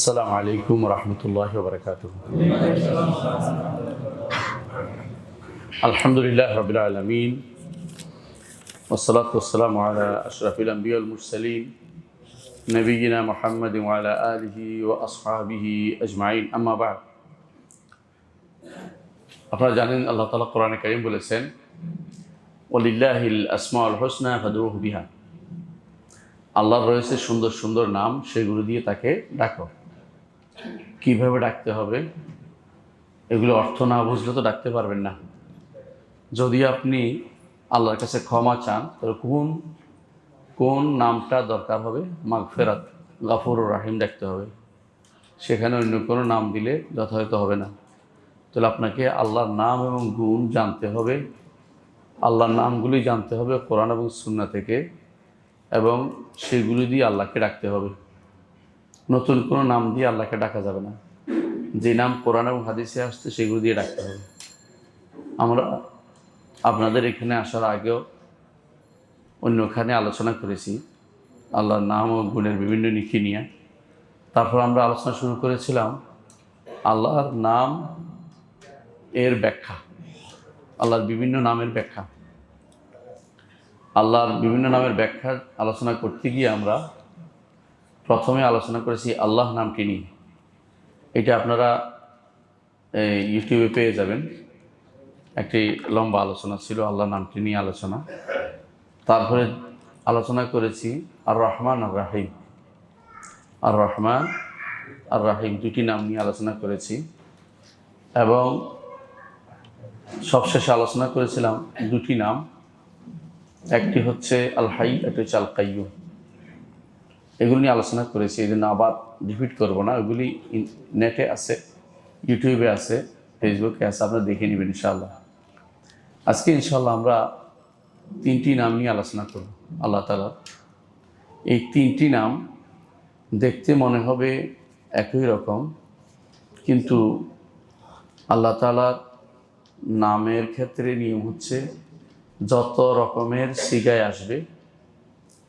السلام عليكم ورحمة الله وبركاته. الحمد لله رب العالمين والصلاة والسلام على أشرف الأنبياء والمرسلين نبينا محمد وعلى آله وأصحابه أجمعين أما بعد. আপনারা জানেন আল্লাহ তাআলা কোরআনে কারীম বলেছেন ওয়ালিল্লাহিল আসমাউল হুসনা ফাদউহু বিহা। আল্লাহর রয়েছে সুন্দর সুন্দর নাম, সেগুলো দিয়ে তাকে ডাকো। কিভাবে ডাকতে হবে এগুলো অর্থ না বুঝলে তো ডাকতে পারবেন না। যদি আপনি আল্লাহর কাছে ক্ষমা চান তাহলে কোন নামটা দরকার হবে? মাগফিরাত, গাফুরুর রাহিম ডাকতে হবে। সেখানে অন্য কোনো নাম দিলে যথাযথ হবে না। তাহলে আপনাকে আল্লাহর নাম এবং গুণ জানতে হবে। আল্লাহর নামগুলি জানতে হবে কোরআন এবং সুন্নাহ থেকে, এবং সেগুলি দিয়ে আল্লাহকে ডাকতে হবে। নতুন কোনো নাম দিয়ে আল্লাহকে ডাকা যাবে না। যে নাম কোরআন এবং হাদিসে আসছে সেগুলো দিয়ে ডাকতে হবে। আমরা আপনাদের এখানে আসার আগেও অন্যখানে আলোচনা করেছি আল্লাহর নাম ও গুণের বিভিন্ন নীতি নিয়ে। তারপর আমরা আলোচনা শুরু করেছিলাম আল্লাহর নাম এর ব্যাখ্যা, আল্লাহর বিভিন্ন নামের ব্যাখ্যা। আল্লাহর বিভিন্ন নামের ব্যাখ্যা আলোচনা করতে গিয়ে আমরা প্রথমে আলোচনা করেছি আল্লাহ নামটি নিয়ে। এটা আপনারা ইউটিউবে পেয়ে যাবেন। একটি লম্বা আলোচনা ছিল আল্লাহ নামটি নিয়ে আলোচনা। তারপরে আলোচনা করেছি আর রহমান আর রাহিম। আর রহমান আর রাহিম দুটি নাম নিয়ে আলোচনা করেছি, এবং সবশেষে আলোচনা করেছিলাম দুটি নাম, একটি হচ্ছে আল হাই, একটি হচ্ছে আল কাইয়ুম। এগুলি নিয়ে আলোচনা করেছি, এই জন্য আবার রিপিট করবো না। ওগুলি নেটে আছে, ইউটিউবে আছে, ফেসবুকে আছে, আপনারা দেখে নেবেন ইনশাআল্লাহ। আজকে ইনশাআল্লাহ আমরা তিনটি নাম নিয়ে আলোচনা করব আল্লাহ তাআলার। এই তিনটি নাম দেখতে মনে হবে একই রকম, কিন্তু আল্লাহ তাআলার নামের ক্ষেত্রে নিয়ম হচ্ছে যত রকমের সিগায় আসবে,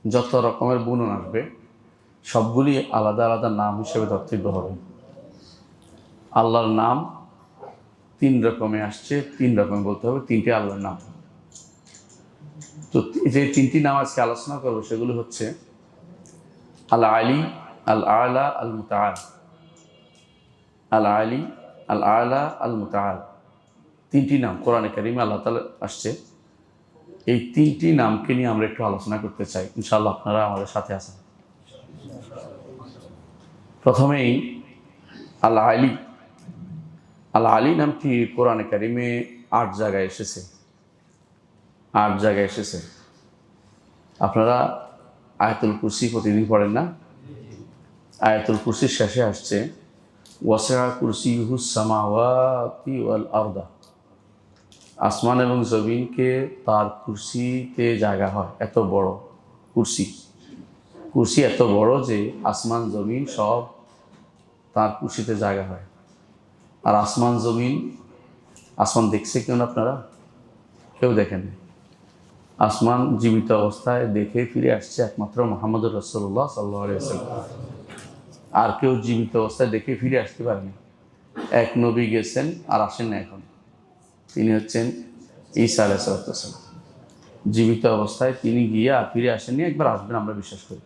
যত রকমের বুনন আসবে, সবগুলি আলাদা আলাদা নাম হিসেবে ধর্তব্য হবে। আল্লাহর নাম তিন রকমে আসছে, তিন রকম বলতে হবে, তিনটি আল্লাহর নাম। তো যে তিনটি নাম আজকে আলোচনা করবো সেগুলো হচ্ছে আল আলী, আল আলা, আল মুতাআল। আল আলী, আল আলা, আল মুতাআল, তিনটি নাম কোরআনে কারিমে আল্লাহ তাআলা আসছে। এই তিনটি নামকে নিয়ে আমরা একটু আলোচনা করতে চাই, ইনশাআল্লাহ আপনারা আমাদের সাথে আছেন। প্রথমেই আল আলী। আল আলী নামটি কোরআনে কারিমে 8 জায়গায় এসেছে, 8 জায়গায় এসেছে। আপনারা আয়াতুল কুরসি প্রতিদিন পড়েন না? আয়াতুল কুরসির শেষে আসছে ওয়াসিআ কুরসিয়ুহুস সামাওয়াতি ওয়াল আরদা। আসমান এবং জমিনকে তার কুরসিতে জায়গা হয়। এত বড় কুরসি, কুরসি এত বড় যে আসমান জমিন সব তার কুরসিতে জায়গা হয়। আর আসমান জমিন, আসমান দেখছে কেউ? আপনারা কেউ দেখেন? আসমান জীবিত অবস্থায় দেখে ফিরে আসছে একমাত্র মুহাম্মদুর রাসূলুল্লাহ সাল্লাল্লাহু আলাইহি ওয়াসাল্লাম। আর কেউ জীবিত অবস্থায় দেখে ফিরে আসতে পারেনি। এক নবী গেছেন আর আসেন না এখন, তিনি হচ্ছেন ঈসা আলাইহিস সালাম। জীবিত অবস্থায় তিনি গিয়ে আর ফিরে আসেননি, একবার আসবেন আমরা বিশ্বাস করি।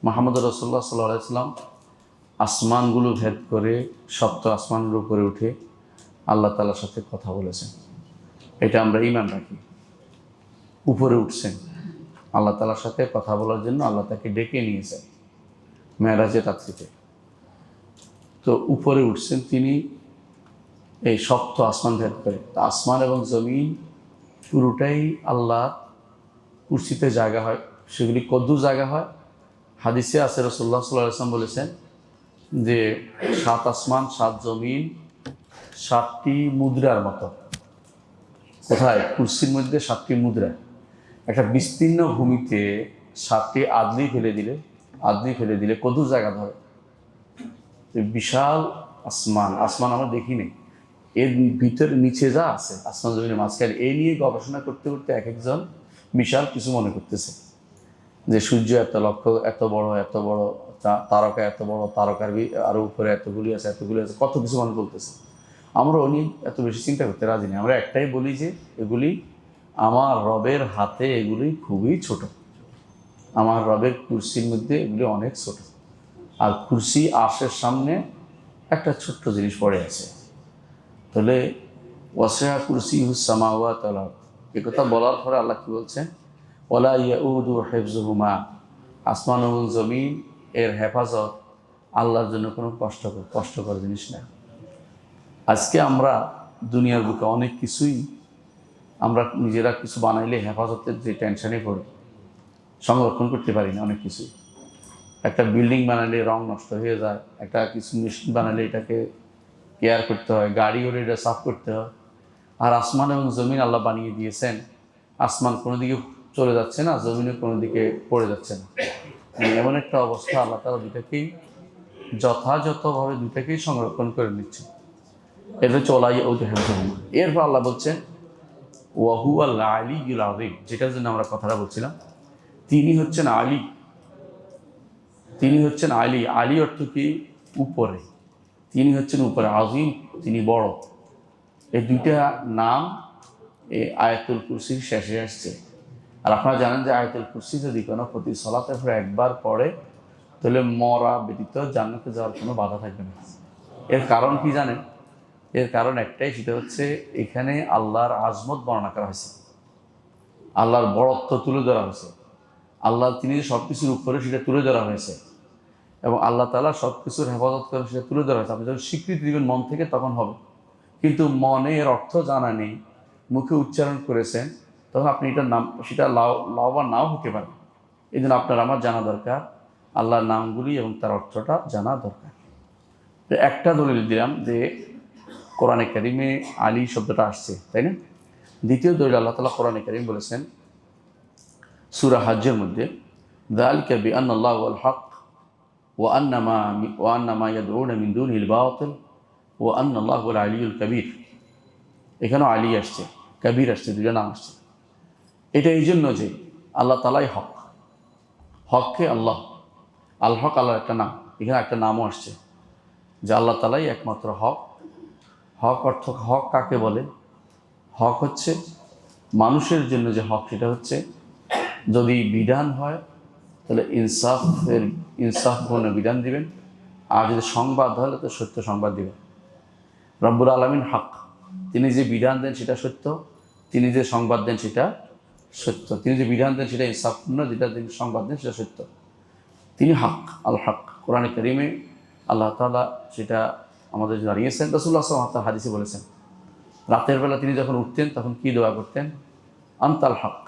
মুহাম্মদুর রাসূলুল্লাহ সাল্লাল্লাহু আলাইহি ওয়াসাল্লাম আসমানগুলো ভেদ করে সপ্ত আসমানের উপরে উঠে আল্লাহ তাআলার সাথে কথা বলেছেন। এটা আমরা ঈমান রাখি। উপরে উঠছেন আল্লাহ তাআলার সাথে কথা বলার জন্য, আল্লাহ তাকে ডেকে নিয়েছেন মেরাজের রাত্রিতে। তো উপরে উঠছেন তিনি এই সপ্ত আসমান ভেদ করে। আসমান এবং জমিন পুরোটাই আল্লাহ কুরসিতে জায়গা হয়। সেগুলি কদ্দুর জায়গা হয়? হাদিসে আছে রাসূলুল্লাহ সাল্লাল্লাহু আলাইহি ওয়াসাল্লাম বলেছেন যে 7 আসমান 7 জমিন 7টি মুদ্রার মতো। কোথায়? কুরসির মধ্যে 7টি মুদ্রা। একটা বিস্তীর্ণ ভূমিতে 7টি আদলি ফেলে দিলে কত জায়গা ধরে? বিশাল আসমান, আসমান আমরা দেখি নেই, এর ভিতরে নিচে যা আছে আসমান জমিনের মাঝখানে, এই নিয়ে গবেষণা করতে করতে এক একজন বিশাল কিছু মনে করতেছে যে সূর্য এত লক্ষ, এত বড় তারকা এত বড়, তারকার আরও উপরে এতগুলি আছে, কত কিছু মানুষ বলতেছে। আমরা উনি এত বেশি চিন্তা করতে রাজি নেই। আমরা একটাই বলি যে এগুলি আমার রবের হাতে, এগুলি খুবই ছোট। আমার রবের কুরসির মধ্যে এগুলি অনেক ছোট, আর কুরসি আরশের সামনে একটা ছোট্ট জিনিস পড়ে আছে। তাহলে ওয়াসিআ কুরসিয়ুস সামাওয়াতি ওয়াল আরদ, এই কথা বলার পরে আল্লাহ কি বলছেন? ওয়ালা ইয়াউদু হিফযুহুমা, আসমান এবং জমিন এর হেফাজত আল্লাহর জন্য কোনো কষ্টকর জিনিস না। আজকে আমরা দুনিয়ার বুকে অনেক কিছুই আমরা নিজেরা কিছু বানাইলে হেফাজতের যে টেনশনে পড়ে সংরক্ষণ করতে পারি না। অনেক কিছুই, একটা বিল্ডিং বানালে রং নষ্ট হয়ে যায়, একটা কিছু মেশিন বানালে এটাকে কেয়ার করতে হয়, গাড়ি হলে এটা সাফ করতে হয়। আর আসমান এবং জমিন আল্লাহ বানিয়ে দিয়েছেন, আসমান কোনো দিকে চলে যাচ্ছে না, জমিনে কোনো দিকে পড়ে যাচ্ছে না। এমন একটা অবস্থা আল্লাহ তাআলা দুটাকেই যথাযথভাবে দুটাকেই সংরক্ষণ করে নিচ্ছে। এটা চলাই হেফযুহুমা। এরপর আল্লাহ বলছেন ওয়াহুয়াল আলিয়্যুল আযীম, যেটার জন্য আমরা কথাটা বলছিলাম। তিনি হচ্ছেন আলী, তিনি হচ্ছেন আলী। আলী অর্থ কি? উপরে। তিনি হচ্ছেন উপরে, আযীম তিনি বড়। এই দুইটা নাম এই আয়াতুল কুরসির শেষে আসছে। আর আপনারা জানেন যে আয়াতুল কুরসি যদি কোনো প্রতি সালাতের পরে একবার পড়ে, তাহলে মরা ব্যতীত জান্নাতে যাওয়ার কোনো বাধা থাকবে না। এর কারণ কি জানেন? এর কারণ একটাই, সেটা হচ্ছে এখানে আল্লাহর আজমত বর্ণনা করা হয়েছে, আল্লাহর বড়ত্ব তুলে ধরা হয়েছে, আল্লাহ তিনি যে সব কিছুর উপরে সেটা তুলে ধরা হয়েছে, এবং আল্লাহ তাআলা সব কিছুর হেফাজত করেন সেটা তুলে ধরা হয়েছে। আপনি যখন স্বীকৃতি দেবেন মন থেকে তখন হবে, কিন্তু মনে এর অর্থ জানা নেই, মুখে উচ্চারণ করেছেন, তখন আপনি এটার নাম সেটা লাভবান নাও হতে পারে। এই জন্য আপনার আমার জানা দরকার, আল্লাহর নামগুলি এবং তার অর্থটা জানা দরকার। তো একটা দলিল দিলাম যে কোরআনে কারিমে আলী শব্দটা আসছে, তাই না? দ্বিতীয় দলিল, আল্লাহ তাআলা কোরআনে কারিম বলেছেন সূরা হজ্জের মধ্যে, যালিকা বিআন্নাল্লাহু ওয়াল হক ওয়া আন্না মা ইয়াদউনা মিন দুনিহিল বাতিল ওয়া আন্নাল্লাহু আল আলিয়্যুল কাবীর। এখানেও আলী আসছে, কবির আসছে, দুটো নাম আসছে। এটা এই জন্য যে আল্লাহ তাআলাই হক, হককে আল্লাহ, আল হক আল্লাহর একটা নাম, এখানে একটা নামও আসছে যে আল্লাহ তাআলাই একমাত্র হক। হক অর্থ, হক কাকে বলে? হক হচ্ছে মানুষের জন্য যে হক, সেটা হচ্ছে যদি বিধান হয় তাহলে ইনসাফপূর্ণ বিধান দিবেন, আর যদি সংবাদ হয় তো সত্য সংবাদ দিবেন। রব্বুল আলামিন হক, তিনি যে বিধান দেন সেটা সত্য, তিনি যে সংবাদ দেন সেটা সত্য, তিনি যে বিধান দেন সেটা ইনসাফপূর্ণ, যেটা তিনি সংবাদ দেন সেটা সত্য। তিনি হক, আল হক। কোরআনে কারিমে আল্লাহ তাআলা সেটা আমাদের জানিয়েছেন। রাসূলুল্লাহ সাল্লাল্লাহু আলাইহি ওয়াসাল্লাম হাদিসে বলেছেন, রাতের বেলা তিনি যখন উঠতেন তখন কি দোয়া করতেন? আনতাল হক,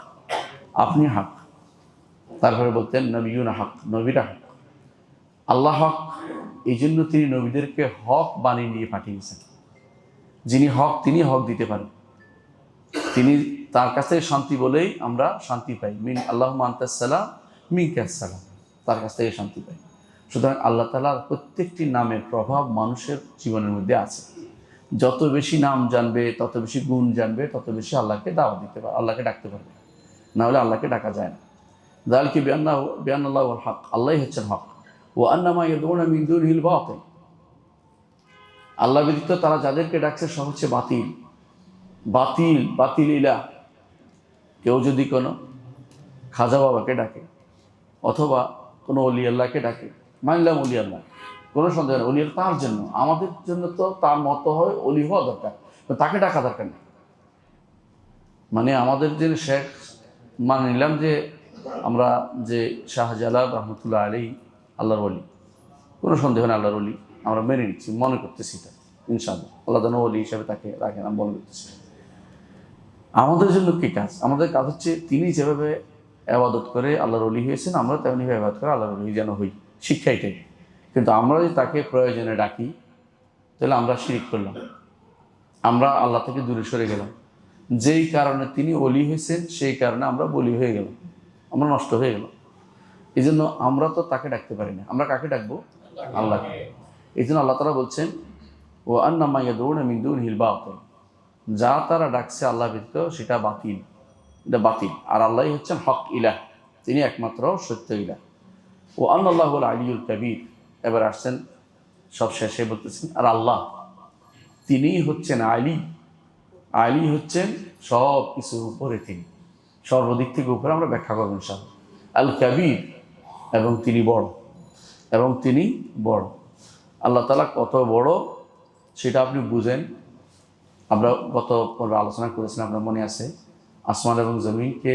আপনি হক। তারপরে বলতেন নবিয়ুনা হক, নবীরা হক। আল্লাহ হক, এই জন্য তিনি নবীদেরকে হক বাণী নিয়ে পাঠিয়েছেন। যিনি হক তিনি হক দিতে পারেন, তিনি তার কাছে শান্তি বলেই আমরা শান্তি পাই। মিন আল্লাহুম্মা আনতাস সালাম মিনকাস সালাম, তার কাছ থেকে শান্তি পাই। সুতরাং আল্লাহ তাআলার প্রত্যেকটি নামের প্রভাব মানুষের জীবনের মধ্যে আছে। যত বেশি নাম জানবে, তত বেশি গুণ জানবে, তত বেশি আল্লাহকে দাওয়াত দিতে পারবে, আল্লাহকে ডাকতে পারবে। না হলে আল্লাহকে ডাকা যায় না। যালিকা বিআন্নাল্লাহু ওয়াল হক, আল্লাহই হচ্ছেন হক। ওয়া আন্না মা ইয়াদউনা মিন দুনিহিল বাতিল, আল্লাহ ব্যতীত তারা যাদেরকে ডাকছে সব হচ্ছে বাতিল, বাতিল বাতিল ইলাহ। কেউ যদি কোনো খাজা বাবাকে ডাকে অথবা কোনো অলি আল্লাহকে ডাকে, মানলাম অলি আল্লাহ, কোনো সন্দেহ নেই, অলি আল্লাহ তার জন্য, আমাদের জন্য তো তার মতো হয় অলি হওয়া দরকার, তাকে ডাকা দরকার নেই। মানে আমাদের যে শেখ, মানে নিলাম যে আমরা যে শাহজালাল রহমতুল্লাহ আলী আল্লাহর অলি, কোনো সন্দেহ নেই আল্লাহর অলি, আমরা মেনে নিচ্ছি, মনে করতেছি এটা ইনশাআল্লাহ আল্লাহ যেন অলি হিসাবে তাকে রাখেন, আমি মনে করতেছি। আমাদের জন্য কি কাজ? আমাদের কাজ হচ্ছে তিনি যেভাবে ইবাদত করে আল্লাহর ওলি হয়েছেন, আমরা তেমনিভাবে ইবাদত করে আল্লাহর ওলি যেন হই, শিক্ষা এটাই। কিন্তু আমরা যদি তাকে প্রয়োজনে ডাকি তাহলে আমরা শিরক করলাম, আমরা আল্লাহ থেকে দূরে সরে গেলাম। যেই কারণে তিনি ওলি হয়েছেন সেই কারণে আমরা বলি হয়ে গেলাম, আমরা নষ্ট হয়ে গেলাম। এই জন্য আমরা তো তাকে ডাকতে পারি না, আমরা কাকে ডাকবো? আল্লাহকে। এই জন্য আল্লাহ তাআলা বলছেন ওয়া আন্না মা ইয়াদউনা মিন দুনিহিল বাতিল, যা তারা ডাকছে আল্লাহ ব্যতীত সেটা বাতিল, এটা বাতিল। আর আল্লাহই হচ্ছেন হক ইলাহ, তিনি একমাত্র সত্য ইলাহ। ও আল্লাহুল আলিউল কবির। এবার আসছেন সব শেষে বলতেছেন আর আল্লাহ তিনিই হচ্ছেন আলী। আলী হচ্ছেন সব কিছুর উপরে, তিনি সর্বদিক থেকে উপরে। আমরা ব্যাখ্যা করবো ইনশাআল্লাহ। আল কবির, এবং তিনি বড়, এবং তিনি বড়। আল্লাহ তাআলা কত বড় সেটা আপনি বুঝেন। আমরা গত পর্বে আলোচনা করেছিলাম, আপনার মনে আছে, আসমান এবং জমিনকে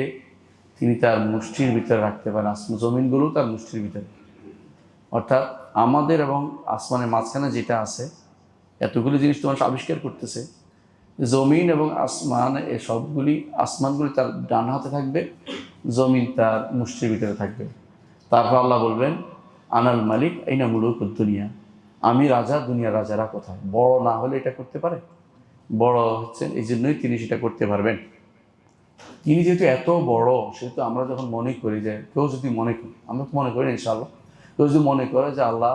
তিনি তার মুষ্টির ভিতরে রাখতে পারেন, জমিনগুলো তার মুষ্টির ভিতরে। অর্থাৎ আমাদের এবং আসমানের মাঝখানে যেটা আছে, এতগুলি জিনিস তো মানুষ আবিষ্কার করতেছে। জমিন এবং আসমান, এ সবগুলি, আসমানগুলি তার ডান হাতে থাকবে, জমিন তার মুষ্টির ভিতরে থাকবে। তারপর আল্লাহ বলবেন আনাল মালিক আইনা মুলুকুদ দুনিয়া, আমি রাজা, দুনিয়ার রাজারা কোথায়? বড় না হলে এটা করতে পারে? বড় হচ্ছেন, এই জন্যই তিনি সেটা করতে পারবেন। তিনি যেহেতু এত বড়, সেহেতু আমরা যখন মনে করি যে, কেউ যদি মনে করি, আমরা তো মনে করি না ইনশাআল্লাহ, কেউ যদি মনে করে যে আল্লাহ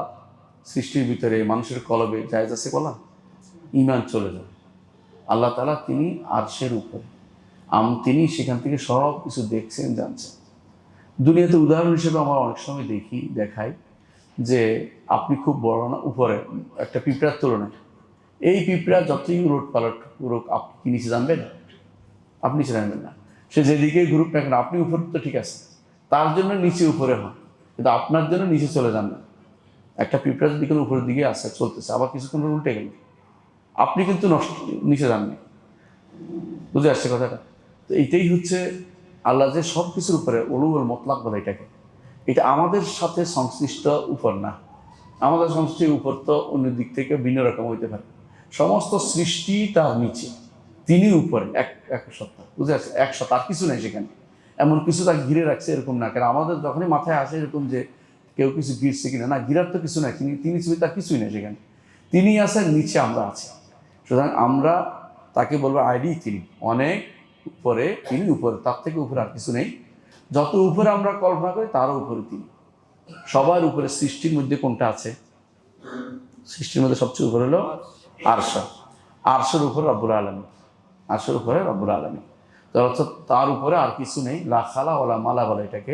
সৃষ্টির ভিতরে মানুষের কলবে জায়েজ আছে বলা, ঈমান চলে যায়। আল্লাহ তাআলা তিনি আরশের উপরে, তিনি সেখান থেকে সব কিছু দেখছেন, জানছেন। দুনিয়াতে উদাহরণ হিসেবে আমরা অনেক সময় দেখাই যে আপনি খুব বড় না, উপরে একটা পিঁপড়ার তুলনায় এই পিঁপড়া যতই উলট পালট করুক, আপনি কি নিচে জানবেন? আপনি নিচে জানবেন না। সে যেদিকে ঘুরুক না কেন, আপনি উপরে তো ঠিক আছে, তার জন্য নিচে উপরে হন, কিন্তু আপনার জন্য নিচে চলে যান না। একটা পিঁপড়া যদি কোনো উপরের দিকে আসে, চলতেছে, আবার কিছুক্ষণ উল্টে গেল, আপনি কিন্তু নিচে যাননি। বুঝে আসছে কথাটা? তো এইটাই হচ্ছে আল্লাহ যে সব কিছুর উপরে উলুল মতলাক বলে এটাকে। এটা আমাদের সাথে সংশ্লিষ্ট উপর না, আমাদের সংশ্লিষ্ট উপর তো অন্য দিক থেকে ভিন্ন রকম হইতে পারে। সমস্ত সৃষ্টি তার নিচে, তিনি উপরে, এক সত্তা। বুঝে আসছে? এক সত্তা, আর কিছু নেই সেখানে। এমন কিছু তাকে ঘিরে রাখছে এরকম না। কারণ আমাদের যখনই মাথায় আসে এরকম যে কেউ কিছু ঘিরছে কিনা, না, ঘিরার তো কিছু নাই। তিনি ছবি, তার কিছুই নেই সেখানে। তিনি আছেন, নিচে আমরা আছি। সুতরাং আমরা তাকে বলবো আইডি, তিনি অনেক উপরে, তিনি উপরে, তার থেকে উপরে আর কিছু নেই। যত উপরে আমরা কল্পনা করি তারও উপরে তিনি। সবার উপরে সৃষ্টির মধ্যে কোনটা আছে? সৃষ্টির মধ্যে সবচেয়ে উপরে হলো আরশ। আরশের উপরে রব্বুল আলামিন, আরশের উপরে রব্বুল আলামিন। তো অর্থাৎ তার উপরে আর কিছু নেই। লা খালা ওয়ালা মালা বলে এটাকে,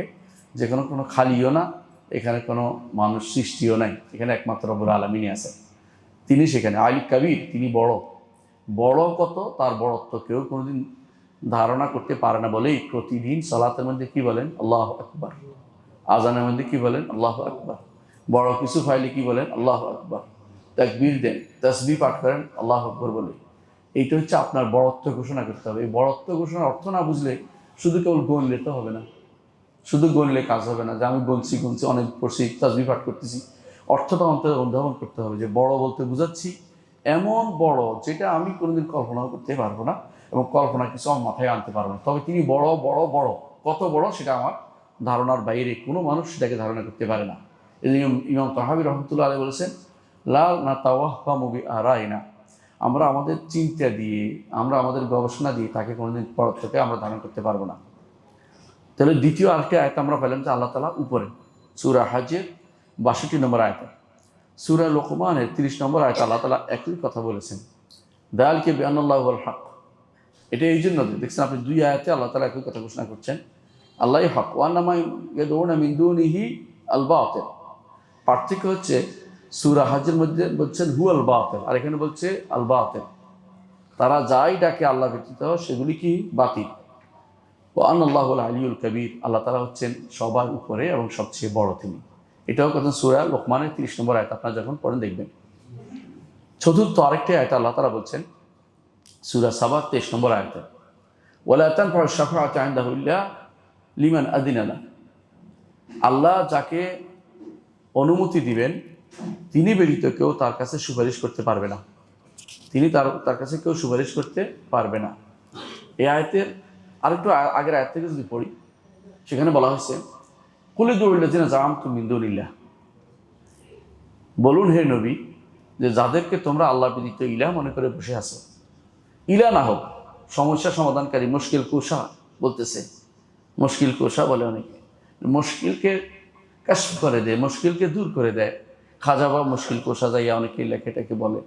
যে কোনো খালিও না, এখানে কোনো মানুষ সৃষ্টিও নাই, এখানে একমাত্র রব্বুল আলামিনই আছে। তিনি সেখানে আলী কবির, তিনি বড়। বড় কত, তার বড়ত্ব কেউ কোনোদিন ধারণা করতে পারে না বলেই প্রতিদিন সালাতের মধ্যে কি বলেন? আল্লাহু আকবার। আজানের মধ্যে কি বলেন? আল্লাহু আকবার। বড় কিছু পাইলে কি বলেন? আল্লাহু আকবার। তাকবীর দেন, তাসবিহ পাঠ করেন, আল্লাহু আকবার বলে। এইটা হচ্ছে আপনার বড়ত্ব ঘোষণা করতে হবে। এই বড়ত্ব ঘোষণার অর্থ না বুঝলে শুধু কেবল গণলে তো হবে না, শুধু গণলে কাজ হবে না যে আমি গুনছি অনেক পড়ছি, তাসবিহ পাঠ করতেছি। অর্থটা অন্তত অনুধাবন করতে হবে যে বড় বলতে বুঝাচ্ছি এমন বড় যেটা আমি কোনোদিন কল্পনা করতে পারবো না, এবং কল্পনা কিছু আমার মাথায় আনতে পারবো না। তবে তিনি বড় বড় বড়, কত বড় সেটা আমার ধারণার বাইরে, কোনো মানুষ সেটাকে ধারণা করতে পারে না। এই জন্য ইমাম তাহাবী রহমতুল্লাহ আলাইহি বলেছেন, লাল না তাওয়াহ্হামু বিআরাইনা, আমরা আমাদের চিন্তা দিয়ে, আমরা আমাদের গবেষণা দিয়ে তাকে কোনোদিন বড়ত্বকে আমরা ধারণা করতে পারবো না। তাহলে দ্বিতীয় আরেকটি আয়াত আমরা পেলাম যে আল্লাহ তাআলা উপরে। সূরা হজের ৬২ নম্বর আয়াত, সূরা লোকমানের ৩০ নম্বর আয়াত আল্লাহ তাআলা একই কথা বলেছেন, যালিকা বিআন্নাল্লাহু হুয়াল হক। এটা এই জন্য দেখছেন আপনি দুই আয়াতে আল্লাহ তাআলা একই কথা ঘোষণা করছেন, আল্লাহই হক, ওয়া আন্না মা ইয়াদউনা মিন দুনিহি আল বাতিল। পার্থক্য হচ্ছে সূরা হজের মধ্যে বলছেন হুয়াল বাতিল, আর এখানে বলছে আল বাতিল। তারা যাই ডাকে আল্লাহ ব্যতীত সেগুলি কি? বাতিল। ও আল্লাহুল আলিউল কবির, আল্লাহ তাআলা হচ্ছেন সবার উপরে এবং সবচেয়ে বড় তিনি। এটাও কথা সূরা লোকমানের ৩০ নম্বর আয়াত, আপনারা যখন পড়েন দেখবেন। চতুর্থ আরেকটি আয়াত আল্লাহ তাআলা বলছেন সূরা সাবা ২৩ নম্বর আয়াতে, ওয়ালা তানফাউ শাফাআতু ইনদাহু ইল্লা লিমান আযিনা লাহু। আল্লাহ যাকে অনুমতি দিবেন তিনি ব্যতীত কেউ তার কাছে সুপারিশ করতে পারবে না, তিনি তার কাছে কেউ সুপারিশ করতে পারবে না। এই আয়াতের আরেকটু আগের আয়াত থেকে যদি পড়ি, সেখানে বলা হয়েছে কুল উদউল্লাযিনা যাআমতুম মিন দুনিল্লাহ, বলুন হে নবী যে যাদেরকে তোমরা আল্লাহ ব্যতীত ইলাহ মনে করে বসে আছো, ইলাহ না হোক, সমস্যা সমাধানকারী, মুশকিল কুশা বলতেছে, মুশকিল কুশা বলে অনেকে, মুশকিলকে কাশফ করে দেয়, মুশকিলকে দূর করে দেয়। খাজা বা মুশকিল কুশা যাইয়া অনেকে লেখাটাকে বলে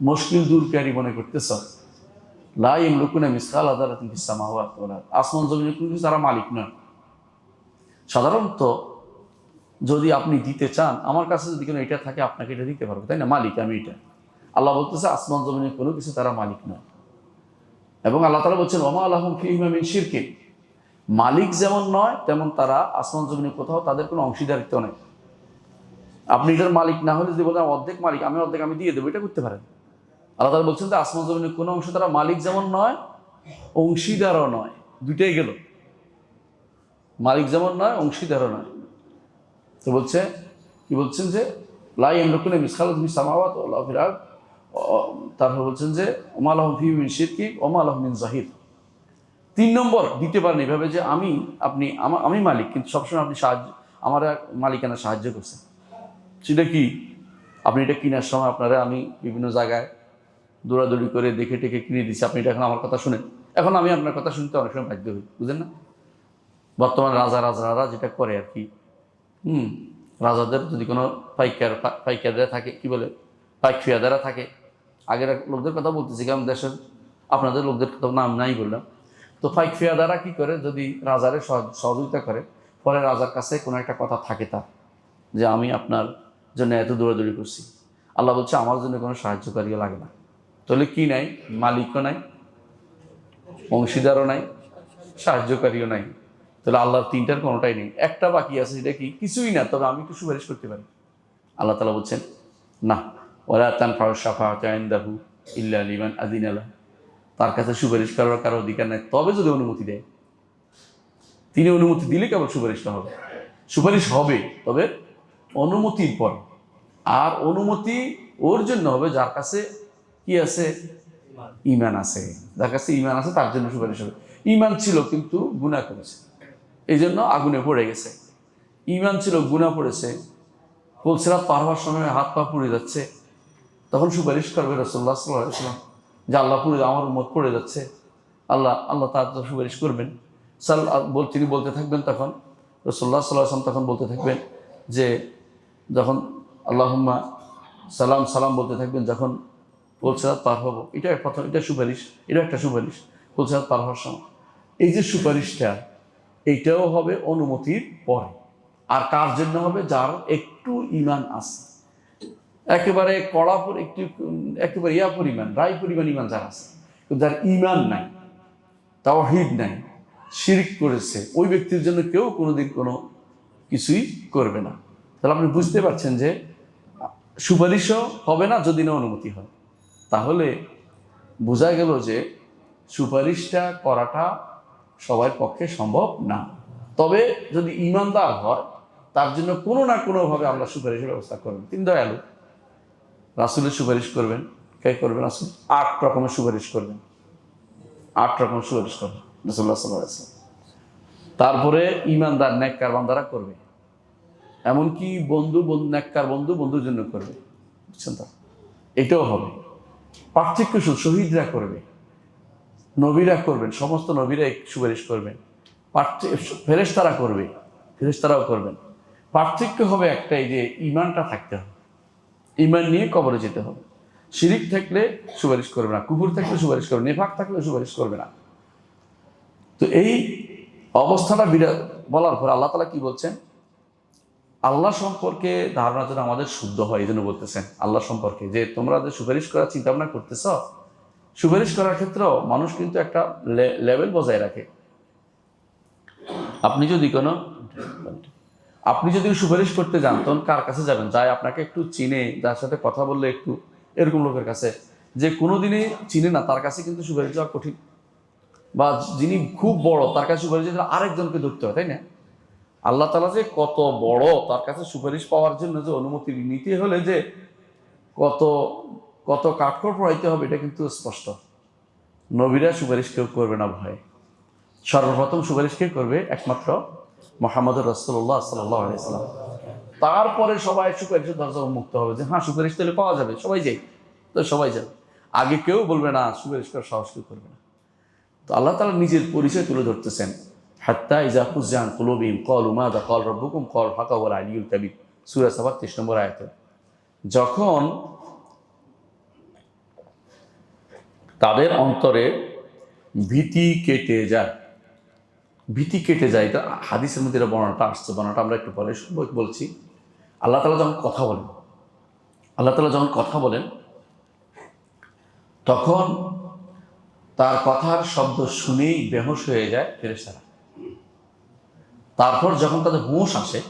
মুশকিল দূরকারী মনে করতেছ। লা ইয়ামলিকুনা মিসকালা যারাতিন ফিস সামাওয়াতি ওয়াল আরদ, আসমান জমিনের কোনো কিছু তারা মালিক নয়। সাধারণত যদি আপনি দিতে চান, আমার কাছে যদি কোনো এটা থাকে আপনাকে এটা দিতে পারবো, তাই না? মালিক আমি এটা। আল্লাহ বলতেছে আসমান জমিনের কোনো কিছু তারা মালিক নয়। এবং আল্লাহ তাআলা বলছেন ওমা আলাহুম ফীহিমা মিন শিরকিন, মালিক যেমন নয় তেমন তারা আসমান জমিনে কোথাও তাদের কোনো অংশীদারিত্ব নেই। আপনি এটার মালিক না হলে যদি বলেন অর্ধেক মালিক, আমি অর্ধেক আমি দিয়ে দেবো, এটা করতে পারেন। আল্লাহ তাআলা বলছেন যে আসমান জমিনের কোনো অংশ তারা মালিক যেমন নয়, অংশীদারও নয়। দুইটাই গেল, মালিক যেমন নয়, অংশীদারও নয়। তো বলছে কি বলছেন যে লা ইয়ামলিকুনা মিসকালা ফিস সামাওয়াতি ওয়ালা ফিল আরদ, তারপর বলছেন যে ওমা লাহুম ফীহি মিন শিরকি ওমা লাহুম মিন যাহির। 3 নম্বর দিতে পারেন এভাবে যে আমি মালিক, কিন্তু সবসময় আপনি সাহায্য আমার মালিকানা সাহায্য করছেন। সেটা কি? আপনি এটা কেনার সময় আপনারা আমি বিভিন্ন জায়গায় দৌড়াদৌড়ি করে দেখে টেকে কিনে দিচ্ছি, আপনি এটা এখন আমার কথা শুনেন। এখন আমি আপনার কথা শুনতে অনেক সময় বাধ্য হই, বুঝলেন না? বর্তমানে রাজারা যেটা করে আর কি, রাজাদের যদি কোনো পাইকাররা থাকে, কি বলে পাইক ফিয়াদারা থাকে, আগের লোকদের কথা বলতেছি কারণ দেশের আপনাদের লোকদের কথা নাম নাই বললাম। তো পাইক ফিয়াদারা কি করে, যদি রাজারে সহযোগিতা করে, পরে রাজার কাছে কোনো একটা কথা থাকে তার, যে আমি আপনার জন্য এত দৌড়াদৌড়ি করছি, আল্লাহ বলছে আমার জন্য কোনো সাহায্যকারীও লাগে না। তাহলে কি নাই? মালিকও নাই, অংশীদারও নাই, সাহায্যকারীও নাই। তাহলে আল্লাহর তিনটার কোনোটাই নেই। একটা বাকি আছে, সেটা কি? কিছুই না, তবে আমি একটু সুপারিশ করতে পারি। আল্লাহ তাআলা বলছেন না, ওয়ালা তানফাউ শাফাআতু ইনদাহু ইল্লা লিমান আযিনা লাহু, তার কাছে সুপারিশ করার কারো অধিকার নাই, তবে যদি অনুমতি দেয়। তিনি অনুমতি দিলে কেবল সুপারিশটা হবে। সুপারিশ হবে তবে অনুমতির পর। আর অনুমতি ওর জন্য হবে যার কাছে কি আছে? ঈমান আছে। যার কাছে ঈমান আছে তার জন্য সুপারিশ হবে। ঈমান ছিল কিন্তু গুনাহ করেছে, এই জন্য আগুনে পড়ে গেছে। ঈমান ছিল, গুনাহ পড়েছে, পুলসিরাত পার হওয়ার সময় হাত পা পুড়ে যাচ্ছে, তখন সুপারিশ করবে রাসূলুল্লাহ সাল্লাল্লাহু আলাইহি ওয়াসাল্লাম যে আল্লাহ পুড়ে, আমার উম্মত পড়ে যাচ্ছে, আল্লাহ তার সুপারিশ করবেন। তিনি বলতে থাকবেন, তখন রাসূলুল্লাহ সাল্লাল্লাহু আলাইহি ওয়াসাল্লাম তখন বলতে থাকবেন যে যখন আল্লাহুম্মা সালাম সালাম বলতে থাকবেন যখন পুলসিরাত পার হবো, এটা প্রথম, এটা সুপারিশ, এটা একটা সুপারিশ পুলসিরাত পার হওয়ার সময়। এই যে সুপারিশটা, এইটাও হবে অনুমতির পরে। আর কার জন্য হবে? যার একটু ঈমান আছে, একেবারে কড়া একটু একেবারে পরিমাণ রায় পরিমাণ ঈমান যার আছে, কিন্তু যার ঈমান নাই, তাওহীদ নাই, শিরক করেছে, ওই ব্যক্তির জন্য কেউ কোনোদিন কোনো কিছুই করবে না। তাহলে আপনি বুঝতে পারছেন যে সুপারিশও হবে না যদি না অনুমতি হয়। তাহলে বোঝা গেল যে সুপারিশটা করাটা সবার পক্ষে সম্ভব না। তবে যদি ঈমানদার হয় তার জন্য কোনো না কোনোভাবে আল্লাহ সুপারিশের ব্যবস্থা করবেন। তিনি দয়ালু, রাসূলের সুপারিশ করবেন। কে করবেন? রাসূল 8 রকমের সুপারিশ করবেন, 8 রকমের সুপারিশ করবেন রাসূলুল্লাহ সাল্লাল্লাহু আলাইহি ওয়াসাল্লাম। তারপরে ঈমানদার নেককার বান্দারা করবে, এমনকি নেককার বন্ধুর জন্য করবে, বুঝছেন তো? এটাও হবে। পার্থক্য শুধু শহীদরা করবে, নবীরা করবেন, সমস্ত নবীরা সুপারিশ করবেন, ফেরেশতারা করবে, ফেরেশতারাও করবেন। পার্থক্য হবে একটাই, যে ঈমানটা থাকতে হবে, ঈমান নিয়ে কবরে যেতে হবে। শিরিক থাকলে সুপারিশ করবে না, কুফর থাকলে সুপারিশ করবে, নেফাক থাকলে সুপারিশ করবে না। তো এই অবস্থাটা বলার পর আল্লাহ তাআলা কি বলছেন? আল্লাহ সম্পর্কে ধারণা যেন আমাদের শুদ্ধ হয়, এই জন্য বলতেছেন আল্লাহ সম্পর্কে যে তোমরা যে সুপারিশ করার চিন্তা ভাবনা করতেছ, সুপারিশ করার ক্ষেত্রেও মানুষ কিন্তু একটা লেভেল বজায় রাখে। আপনি যদি সুপারিশ করতে যান, তখন কার কাছে যাবেন? যাই আপনাকে একটু চিনে, যার সাথে কথা বললে একটু এরকম লোকের কাছে। যে কোনোদিনই চিনে না তার কাছে কিন্তু সুপারিশ যাওয়া কঠিন, বা যিনি খুব বড় তার কাছে সুপারিশ দিলে আরেকজনকে ধরতে হয়, তাই না? আল্লাহ তাআলা যে কত বড়, তার কাছে সুপারিশ পাওয়ার জন্য যে অনুমতি নিতে হলে যে কত কত কাঠখড় পোড়াইতে হবে, এটা কিন্তু স্পষ্ট। নবীরা সুপারিশ কেউ করবে না ভয়ে। সর্বপ্রথম সুপারিশ কে করবে? একমাত্র মুহাম্মদুর রাসূলুল্লাহ সাল্লাল্লাহু আলাইহি ওয়াসাল্লাম। তারপরে সবাই সুপারিশের দরজা উন্মুক্ত হবে, যে হ্যাঁ সুপারিশ তাহলে পাওয়া যাবে, সবাই যাই, তো সবাই যাবে। আগে কেউ বলবে না, সুপারিশ করার সাহস কেউ করবে না। তো আল্লাহ তাআলা নিজের পরিচয় তুলে ধরতেছেন, হাত্তা ইযা ফুজ্জিআ আন কুলুবিহিম ক্বালু মাযা ক্বাল রাব্বুকুম ক্বাল হাকা ওয়াল আলিয়্যুল কাবীর, সূরা সাবা ৩৩ নম্বর আয়াতে। যখন তাদের অন্তরে ভীতি কেটে যায়, ভীতি কেটে যায়। এটা হাদিসের মধ্যে এটা বর্ণনাটা আসছে, বর্ণনাটা আমরা একটু পরে বলছি। আল্লাহ তাআলা যখন কথা বলেন, আল্লাহ তাআলা যখন কথা বলেন তখন তার কথার শব্দ শুনেই বেহুশ হয়ে যায় ফেরেশতারা। তারপর যখন তাদের হুঁশ আসে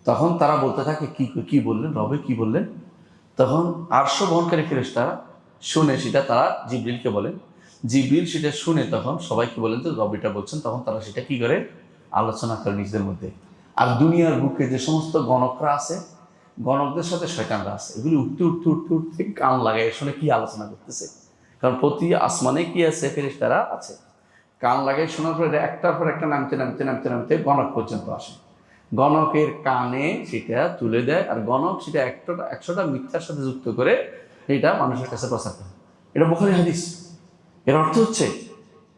তখন তারা বলতে থাকে কি কি বললেন রবে, কি বললেন? তখন আরশ বহনকারী ফেরেশতারা শুনে সেটা তারা জিবরিলকে বলেন। জিবরিল সেটা শুনে তখন সবাইকে বলেন যে রব এটা বলছেন। তখন তারা সেটা কি করে আলোচনা করে নিজেদের মধ্যে। আর দুনিয়ার বুকে যে সমস্ত গণকরা আছে, গণকদের সাথে শয়তানরা আছে, এগুলি উঠতে উঠতে উঠতে উঠতে কান লাগায় শুনে কি আলোচনা করতেছে। কারণ প্রতি আসমানে কি আছে, ফেরেশতারা আছে। কান লাগাই শোনার পরে একটার পর একটা নামতে নামতে নামতে নামতে গণক পর্যন্ত আসে। গণকের কানে সেটা তুলে দেয়, আর গণক সেটা 100টা মিথ্যার সাথে যুক্ত করে এটা মানুষের কাছে প্রচার করে। এটা বুখারী হাদিস। এর অর্থ হচ্ছে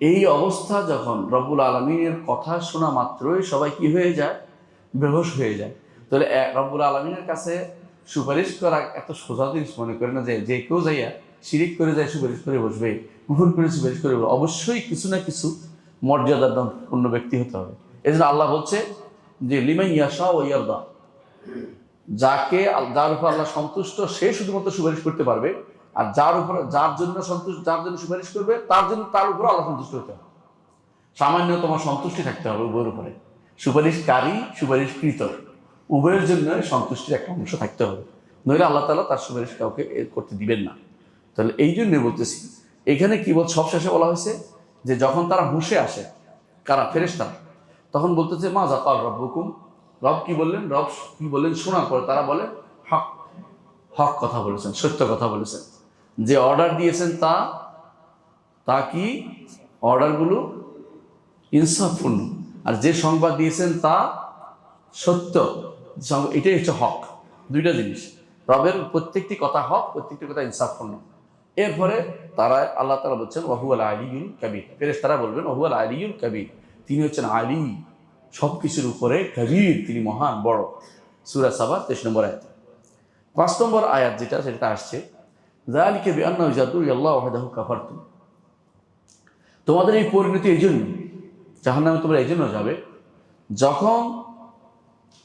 এই অবস্থা যখন রব্বুল আলমিনের কথা শোনা মাত্রই সবাই কি হয়ে যায়, বেহুশ হয়ে যায়। তাহলে রব্বুল আলমিনের কাছে সুপারিশ করা এত সোজা জিনিস মনে করে না, যে কেউ যাইয়া শিরিক করে যায় সুপারিশ করে বসবে, কুফর করে সুপারিশ করে বসবে। অবশ্যই কিছু না কিছু মর্যাদার পূর্ণ ব্যক্তি হতে হবে। এই জন্য আল্লাহ বলছে যে লিমান ইয়াশা ওয়া ইয়ারদা, যার উপর আল্লাহ সন্তুষ্ট সে শুধুমাত্র সুপারিশ করতে পারবে, আর যার জন্য সুপারিশ করবে তার উপর আল্লাহ সন্তুষ্ট হতে হবে। সামান্য তোমার সন্তুষ্টি থাকতে হবে উভয়ের উপরে, সুপারিশকারী সুপারিশকৃত উভয়ের জন্য সন্তুষ্টির একটা অংশ থাকতে হবে, নইলে আল্লাহ তাআলা তার সুপারিশ কাউকে করতে দিবেন না। তাহলে এই জন্য বলতেছি এখানে কি সব শেষে বলা হয়েছে যে যখন তারা হুঁশে আসে, কারা? ফেরেশতারা, তখন বলতেছে মা যাকাল রব্বুকুম, রব কি বললেন, রব কি বললেন। শোনার পরে তারা বলে হক, হক কথা বলেছেন, সত্য কথা বলেছেন। যে অর্ডার দিয়েছেন তা কি অর্ডারগুলো ইনসাফপূর্ণ, আর যে সংবাদ দিয়েছেন তা সত্য। এটাই হচ্ছে হক। দুইটা জিনিস, রবের প্রত্যেকটি কথা হক, প্রত্যেকটি কথা ইনসাফপূর্ণ। এরপরে তারা আল্লাহ তাআলা বলছেন ওয়াহুয়াল আলিয়ুল কাবীর, ফেরেশতারা বলবেন ওয়াহুয়াল আলিয়ুল কাবীর, তিনি হচ্ছেন আলী, সব কিছুর উপরে, কবীর, তিনি মহান বড়। সূরা সাবা 23 নম্বর আয়াত। 5 নম্বর আয়াত সেটা আসছে যালিকা বিআন্নাহু ইযা দুইয়াল্লাহু ওয়াহদাহু কাফারতুম, তোমাদের এই পরিণতি এই জন্য, জাহান্নামে তোমরা এই জন্য যাবে যখন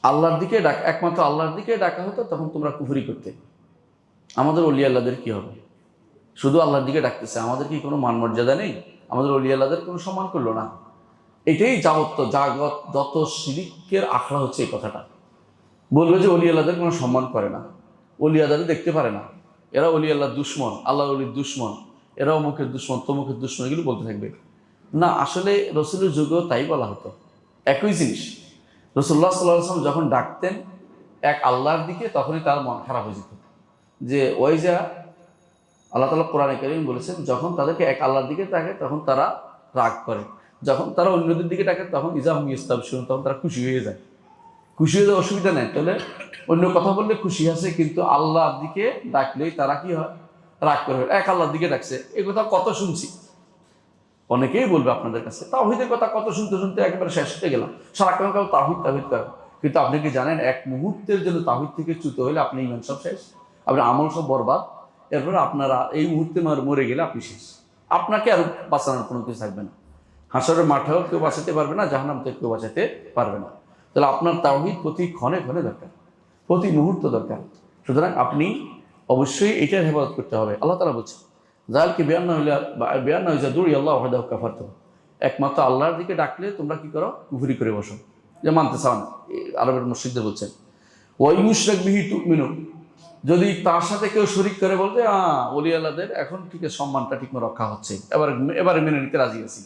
আল্লাহর দিকে একমাত্র আল্লাহর দিকে ডাকা হতো তখন তোমরা কুফরি করতে। আমাদের ওলি আল্লাহদের কি হবে? শুধু আল্লাহর দিকে ডাকতেছে, আমাদের কি কোনো মান মর্যাদা নেই? আমাদের ওলি আল্লাহদের কোনো সম্মান করলো না। এটাই যত শিরিকের আখড়া হচ্ছে এই কথাটা। বললো যে অলি আল্লাহদের কোনো সম্মান করে না, অলি আল্লাহদের দেখতে পারে না, এরা অলি আল্লাহর দুশ্মন, আল্লাহ অলির দুশ্মন, এরা অমুকের দুশ্মন, তমুকের দুশ্মন, এগুলো বলতে থাকবে। না, আসলে রসুলের যুগেও তাই বলা হতো, একই জিনিস। রাসূলুল্লাহ সাল্লাল্লাহু আলাইহি ওয়াসাল্লাম যখন ডাকতেন এক আল্লাহর দিকে, তখনই তার মন খারাপ হয়ে যেত। যে ওয়াইজা আল্লাহ তাআলা কোরআনে কারীম বলেছেন, যখন তাদেরকে এক আল্লাহর দিকে ডাকে তখন তারা রাগ করে, যখন তারা অন্যদের দিকে ডাকে তখন ইজা হুম ইস্তাবশিরুন, তখন তারা খুশি হয়ে যায়। খুশি হয়ে যাওয়ার অসুবিধা নেই, তাহলে অন্য কথা বললে খুশি আছে, কিন্তু আল্লাহর দিকে ডাকলেই তারা কি হয়, রাগ করে। এক আল্লাহর দিকে ডাকছে, এই কথা কত শুনছি, অনেকেই বলবে আপনাদের কাছে তাওহীদের কথা কত শুনতে শুনতে একেবারে শেষ হতে গেলাম, সারাক্ষণ কাউ তাওহীদ তাওহীদ করে। কিন্তু আপনি কি জানেন এক মুহূর্তের জন্য তাওহীদ থেকে চ্যুত হলে আপনি ইমান সব শেষ, আপনার আমল সব বরবাদ। এরপরে আপনারা এই মুহূর্তে মরে গেলে আপনি শেষ, আপনাকে আর বাঁচানোর কোনো কিছু থাকবে না। হাসরের মাঠেও কেউ বাঁচাতে পারবে না, জাহান্নাম থেকে কেউ বাঁচাতে পারবে না। তাহলে আপনার তাওহীদ প্রতি ক্ষণে ক্ষণে দরকার, প্রতি মুহূর্ত দরকার। সুতরাং আপনি অবশ্যই এটার হেফাজত করতে হবে। আল্লাহ তাআলা বলছেন যালকে বিআন্নাহু ইযা দুইয়াল্লাহু ওয়াহদাহু কাফারতুম, একমাত্র আল্লাহর দিকে ডাকলে তোমরা কি করো, কুফরি করে বসো, যে মানতে চাও না। আরবের মুশরিকদের বলছেন ওয়া ইউশরাক বিহি তুমিনু, যদি তার সাথে কেউ শরিক করে বলতে ওলি আল্লাহদের এখন ঠিক সম্মানটা ঠিক রক্ষা হচ্ছে, এবারে মেনে নিতে রাজি আছি,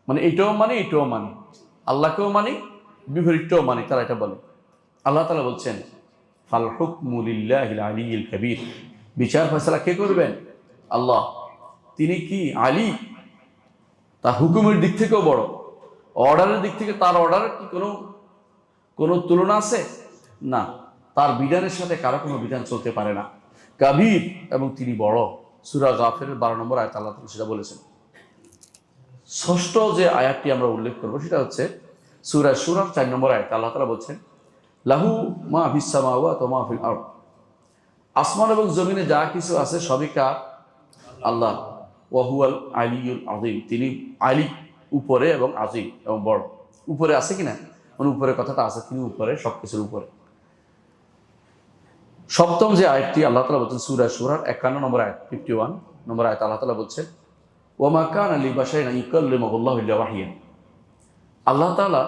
মানে এইটাও মানি এইটাও মানি, আল্লাহকেও মানি বিপরীতটাও মানি, তারা এটা বলে। আল্লাহ তাআলা বলছেন ফাল হুকমু লিল্লাহিল আলিয়্যিল কাবীর, বিচার ফয়সালা কে করবেন? আল্লাহ, তিনি কি আলী, তার হুকুমের দিক থেকেও বড়, অর্ডারের দিক থেকে তার অর্ডারের কি কোনো তুলনা আছে? না, তার বিধানের সাথে কারো কোনো বিধান চলতে পারে না। কাবীর, এবং তিনি বড়। সূরা গাফিরের 12 নম্বর আয়াত আল্লাহ তাআলা সেটা বলেছেন। ষষ্ঠ যে আয়াতটি আমরা উল্লেখ করব সেটা হচ্ছে সূরা শুরার 4 নম্বর আয়াত। আল্লাহ তাআলা বলছেন লাহু মা ফিস সামাওয়াতি ওয়া মা ফিল আরদ, আসমান এবং জমিনে যা কিছু আছে সবই কার? আল্লাহ। ওয়া হুয়াল আলিয়্যুল আযীম, তিনি আলী, উপরে, এবং আযীম এবং বড়। উপরে আছে কিনা, মানে উপরে কথাটা আছে, তিনি উপরে, সবকিছুর উপরে। সপ্তম যে আয়াতটি আল্লাহ তাআলা বলছেন সূরা শুরার 51 নম্বর আয়াত, 51 নম্বর আয়াত, আল্লাহ তাআলা বলছেন ওয়া মা কানা লিবাশারিন ইউকাল্লিমুহুল্লাহু ইল্লা ওয়াহইয়ান। আল্লাহ তাআলা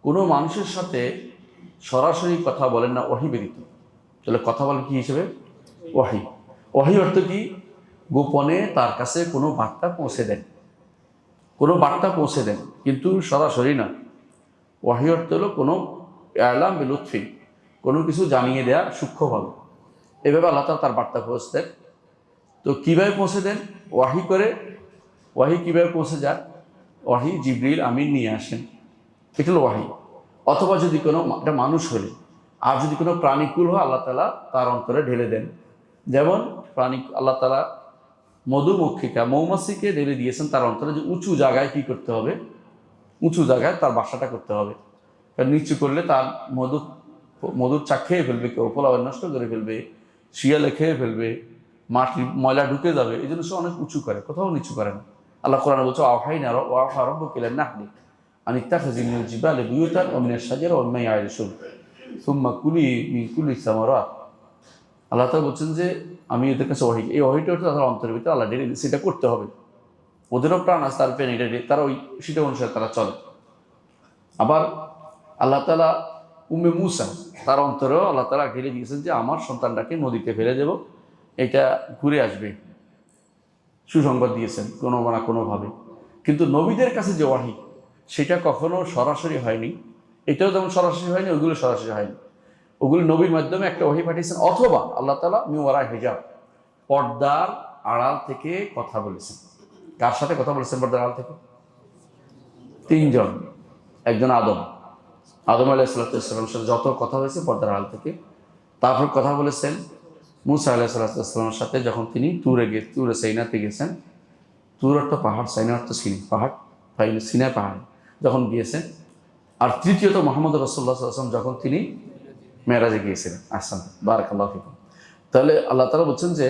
কোনো মানুষের সাথে সরাসরি কথা বলেন না ওহী ব্যতীত। তাহলে কথা বলেন কি হিসেবে? ওহী। ওহী অর্থ কি? গোপনে তার কাছে কোনো বার্তা পৌঁছে দেন, কোনো বার্তা পৌঁছে দেন, কিন্তু সরাসরি না। ওহী অর্থ হলো কোনো ইলাম বিলুৎফি, কোনো কিছু জানিয়ে দেয়া সূক্ষ্মভাবে। এভাবে আল্লাহ তাআলা তার বার্তা পৌঁছে দেন। তো কীভাবে পৌঁছে দেন? ওয়াহি করে। ওয়াহি কীভাবে পৌঁছে যায়? ওয়াহি জিবরিল আমিন নিয়ে আসেন, এটা হলো ওয়াহি। অথবা যদি কোনো একটা মানুষ হলে, আর যদি কোনো প্রাণীকুল হয়, আল্লাহ তাআলা তার অন্তরে ঢেলে দেন। যেমন প্রাণী, আল্লাহ তাআলা মধুমক্ষিকা মৌমাছিকে ঢেলে দিয়েছেন তার অন্তরে, যে উঁচু জায়গায় কি করতে হবে, উঁচু জায়গায় তার বাসাটা করতে হবে। কারণ নিচু করলে তার মধুর চাক খেয়ে ফেলবে, কেউ পোলাও নষ্ট করে ফেলবে, শিয়ালে খেয়ে ফেলবে, মাটি ময়লা ঢুকে যাবে, এই জন্য সে অনেক উঁচু করে, কোথাও নিচু করে না। আল্লাহ কোরআনে বলছে আওহাইনা ওয়াহা রাব্বুকা ইলান নাহলি আন ইত্তাখিযি মিনাল জিবালি বুয়ুতান ওয়া মিনাশ শাজারি ওয়া মিম্মা ইয়া'রিশুন সুম্মা কুলি মিন কুল্লি সামারাত। আল্লাহ তাআলা বলছেন যে আমি এদের কাছে ওয়াহি, এই ওয়াহিটা হচ্ছে তাদের অন্তরের ভিতরে আল্লাহ ঢেলে দিয়েছে, সেটা করতে হবে। ওদেরও প্রাণ আছে, তার প্রাণ, এটা তারা ওই সেটা অনুসারে তারা চলে। আবার আল্লাহ তাআলা উম্মে মূসা, তার অন্তরেও আল্লাহ তাআলা ঢেলে দিয়েছেন যে আমার সন্তানটাকে নদীতে ফেলে দেব, এটা ঘুরে আসবে, সুসংবাদ দিয়েছেন কোনো না কোনোভাবে। কিন্তু নবীদের কাছে যে ওয়াহি, সেটা কখনো সরাসরি হয়নি। এটাও যেমন সরাসরি হয়নি, ওগুলো সরাসরি হয়নি। ওগুলো নবীর মাধ্যমে একটা ওয়াহি পাঠিয়েছেন, অথবা আল্লাহ তাআলা মিন ওয়ারাই হিজাব, পর্দার আড়াল থেকে কথা বলেছেন। কার সাথে কথা বলেছেন পর্দার আড়াল থেকে? তিনজন। একজন আদম আলাইহিস সালামের সাথে যত কথা হয়েছে পর্দার আড়াল থেকে। তারপর কথা বলেছেন মূসা আলাইহিস সালামের সাথে, যখন তিনি তুরে সাইনাতে গেছেন। তুর অর্থ পাহাড়, সাইনা অর্থ সিনি পাহাড়, সিনাই পাহাড় যখন গিয়েছেন। আর তৃতীয়ত মুহাম্মদ রাসূলুল্লাহ সাল্লাল্লাহু আলাইহি ওয়াসাল্লাম যখন তিনি মেরাজে গিয়েছিলেন। আহসান, বারাকাল্লাহু ফিকুম। তাহলে আল্লাহ তাআলা বলছেন যে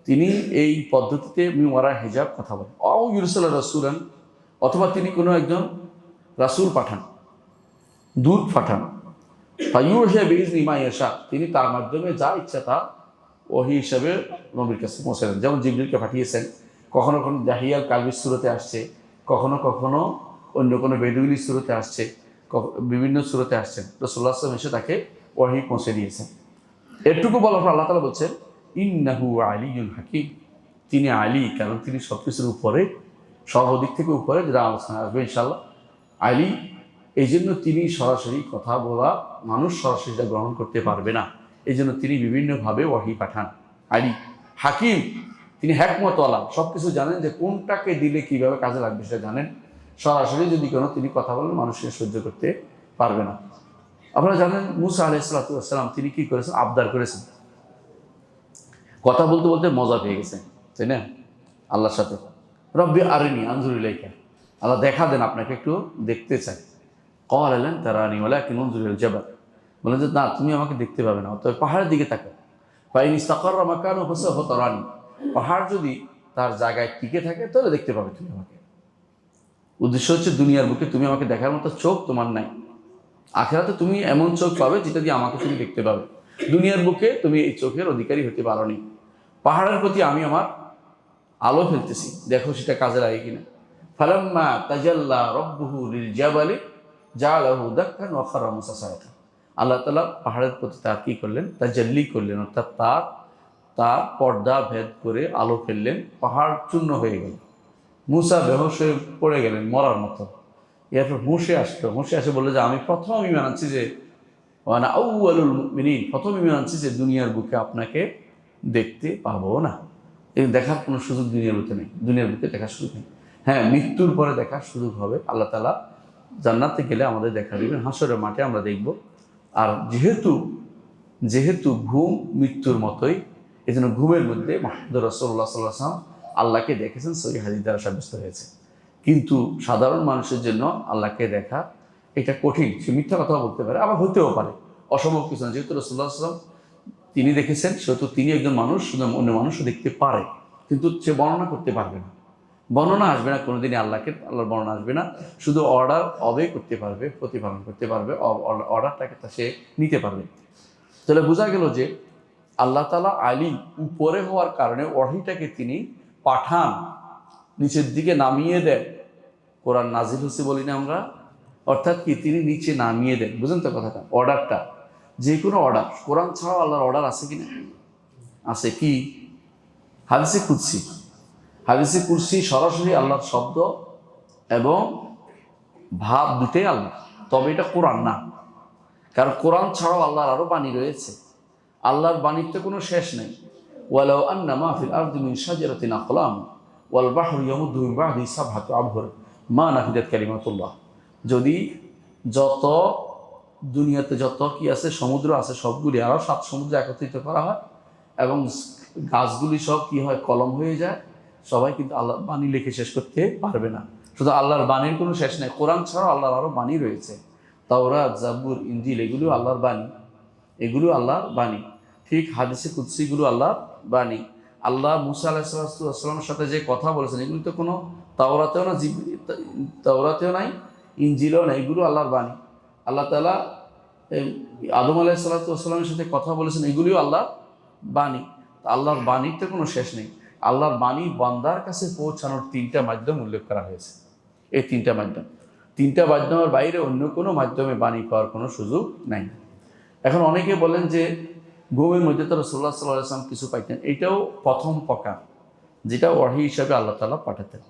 তিনি এই পদ্ধতিতে মিন ওয়ারাই হিজাব কথা বলেন। আও ইউরসাল রাসূলান, অথবা তিনি কোনো একজন রাসূল পাঠান, দূত পাঠান। ফায়ুহিয়া বিইজনি মা ইয়াশা, তিনি তার মাধ্যমে যা ইচ্ছা তা ওহী হিসাবে নবীর কাছে পৌঁছে দেন। যেমন জিবরিলকে পাঠিয়েছেন, কখনো কখনো দাহিয়াল কালবির সূরতে আসছে, কখনো কখনো অন্য কোনো বেদুইনের সূরতে আসছে, বিভিন্ন সূরতে আসছেন। রাসূলুল্লাহ সাল্লাল্লাহু আলাইহি ওয়াসাল্লাম এসে তাকে ওহী পৌঁছে দিয়েছেন। এটুকু বলার পর আল্লাহ তাআলা বলছেন ইন্নাহু আলিয়্যুন হাকীম, তিনি আলী, কারণ তিনি সব কিছুর উপরে, সর্বদিক থেকে উপরে, যেটা আলোচনা আসবে ইনশাআল্লাহ। আলী, এই জন্য তিনি সরাসরি কথা বলা, মানুষ সরাসরি যা গ্রহণ করতে পারবে না, এই জন্য তিনি বিভিন্নভাবে ওয়াহি পাঠান। আলী হাকিম, তিনি হিকমতওয়ালা, সব কিছু জানেন, যে কোনটাকে দিলে কিভাবে কাজে লাগবে সেটা জানেন। সরাসরি যদি কোনো তিনি কথা বলেন, মানুষকে সহ্য করতে পারবে না। আপনারা জানেন মূসা আলাইহিস সালাম তিনি কি করেছেন? আবদার করেছেন, কথা বলতে বলতে মজা পেয়ে গেছেন, তাই না? আল্লাহর সাথে রব্বি আরিনি আনজুর ইলাইকা, আল্লাহ দেখা দেন, আপনাকে একটু দেখতে চাই। ক্বালা লান তারানি ওয়ালাকিন উনজুর ইলাল জাবাল, বলেন যে না, তুমি আমাকে দেখতে পাবে না, তবে পাহাড়ের দিকে তাকাও। ফাইন ইস্তাকাররা মাকানু ফাসাউফা তারানি, পাহাড় যদি তার জায়গায় টিকে থাকে তাহলে দেখতে পাবে তুমি আমাকে। উদ্দেশ্য হচ্ছে দুনিয়ার বুকে তুমি আমাকে দেখার মতো চোখ তোমার নাই, আখিরাতে তুমি এমন চোখ পাবে যেটা দিয়ে আমাকে তুমি দেখতে পাবে। দুনিয়ার বুকে তুমি এই চোখের অধিকারী হতে পারোনি। পাহাড়ের প্রতি আমি আমার আলো ফেলতেছি, দেখো সেটা কাজে লাগে কিনা। ফালাম্মা তাজাল্লা রাব্বুহু লিল জাবালি জাআলাহু দাক্কান ওয়া খাররা মূসা সাইকা, আল্লাহ তাআলা পাহাড়ের প্রতি তার কি করলেন? তাজাল্লি করলেন, অর্থাৎ তার পর্দা ভেদ করে আলো ফেললেন, পাহাড় চূর্ণ হয়ে গেল। মূসা বেহুশ হয়ে পড়ে গেলেন মরার মতো। এরপর হুঁশে আসে বললো যে আমি প্রথম ঈমান আনছি যে ওয়ানা আউয়ালুল মুমিনিন, প্রথম ঈমান আনছি যে দুনিয়ার বুকে আপনাকে দেখতে পাবো না। এই দেখার কোনো সুযোগ দুনিয়ার বুকে নেই, দুনিয়ার বুকে দেখার সুযোগ নেই। হ্যাঁ, মৃত্যুর পরে দেখার সুযোগ হবে, আল্লাহ তাআলা জান্নাতে গেলে আমাদের দেখা দিবেন, হাসরের মাঠে আমরা দেখব। আর যেহেতু ঘুম মৃত্যুর মতোই, এই জন্য ঘুমের মধ্যে মুহাম্মদ রাসূলুল্লাহ সাল্লাল্লাহু আলাইহি ওয়াসাল্লাম আল্লাহকে দেখেছেন, সহিহ হাদিস দ্বারা সাব্যস্ত হয়েছে। কিন্তু সাধারণ মানুষের জন্য আল্লাহকে দেখা এটা কঠিন, সে মিথ্যা কথা বলতে পারে, আবার হতেও পারে, অসম্ভব কিছু না। যেহেতু রাসূলুল্লাহ সাল্লাল্লাহু আলাইহি ওয়াসাল্লাম তিনি দেখেছেন, সেহেতু তিনি একজন মানুষ, অন্য মানুষও দেখতে পারে, কিন্তু সে বর্ণনা করতে পারবে না। বর্ণনা আসবে না কোনোদিনই, আল্লাহর বর্ণনা আসবে না, শুধু অর্ডার অবে করতে পারবে, প্রতিপালন করতে পারবে, অর্ডারটাকে সে নিতে পারবে। তাহলে বোঝা গেল যে আল্লাহ তাআলা আলী উপরে হওয়ার কারণে ওয়াহিটাকে তিনি পাঠান, নিচের দিকে নামিয়ে দেন। কোরআন নাজিল হচ্ছে বলি না আমরা, অর্থাৎ কি তিনি নিচে নামিয়ে দেন। বুঝলেন তো কথাটা? অর্ডারটা, যে কোনো অর্ডার, কোরআন ছাড়াও আল্লাহর অর্ডার আছে কিনা? আছে। কি? হাদিসে কুদসি। হাদিসে কুদসি সরাসরি আল্লাহর শব্দ এবং ভাব দুটোই আল্লাহ, তবে এটা কোরআন না। কারণ কোরআন ছাড়াও আল্লাহর আরও বাণী রয়েছে। আল্লাহর বাণীর তো কোনো শেষ নেই। ওয়ালাউ আন্না মা ফিল আরদি মিন শাজারাতিন আকলাম ওয়াল বাহরু ইয়ামুদ্দুহু মিন বা'দি সাব'াতি আবহুর মা নাফিদাত কালিমাতুল্লাহ। যদি যত দুনিয়াতে যত কি আছে, সমুদ্র আছে, সবগুলি আরও 7 সমুদ্র একত্রিত করা হয় এবং গাছগুলি সব কি হয়, কলম হয়ে যায়, সবাই কিন্তু আল্লাহর বাণী লিখে শেষ করতে পারবে না। শুধু আল্লাহর বাণীর কোনো শেষ নেই। কোরআন ছাড়াও আল্লাহর আরও বাণী রয়েছে। তাওরাত, জাবুর, ইনজিল, এগুলো আল্লাহর বাণী, এগুলো আল্লাহর বাণী। ঠিক হাদিসে কুদসিগুলো আল্লাহর বাণী। আল্লাহ মুসা আলাইহিস সালামের সাথে যে কথা বলেছেন, এগুলো তো কোনো তাওরাতেও না, তাওরাতেও নাই, ইনজিলেও নাই, এগুলো আল্লাহর বাণী। আল্লাহ তাআলা আদম আলাইহিস সালামের সাথে কথা বলেছেন, এগুলিও আল্লাহর বাণী। আল্লাহর বাণীর তো কোনো শেষ নেই। আল্লাহর বাণী বান্দার কাছে পৌঁছানোর 3টা মাধ্যম উল্লেখ করা হয়েছে। এই 3টা মাধ্যম, 3টা মাধ্যমের বাইরে অন্য কোনো মাধ্যমে বাণী পাওয়ার কোনো সুযোগ নাই। এখন অনেকে বলেন যে ঘুমের মধ্যে তো রাসূলুল্লাহ সাল্লাল্লাহু আলাইহি ওয়াসাল্লাম কিছু পাইতেন। এটাও প্রথম প্রকার, যেটা ওয়াহী হিসাবে আল্লাহ তাআলা পাঠাতেন।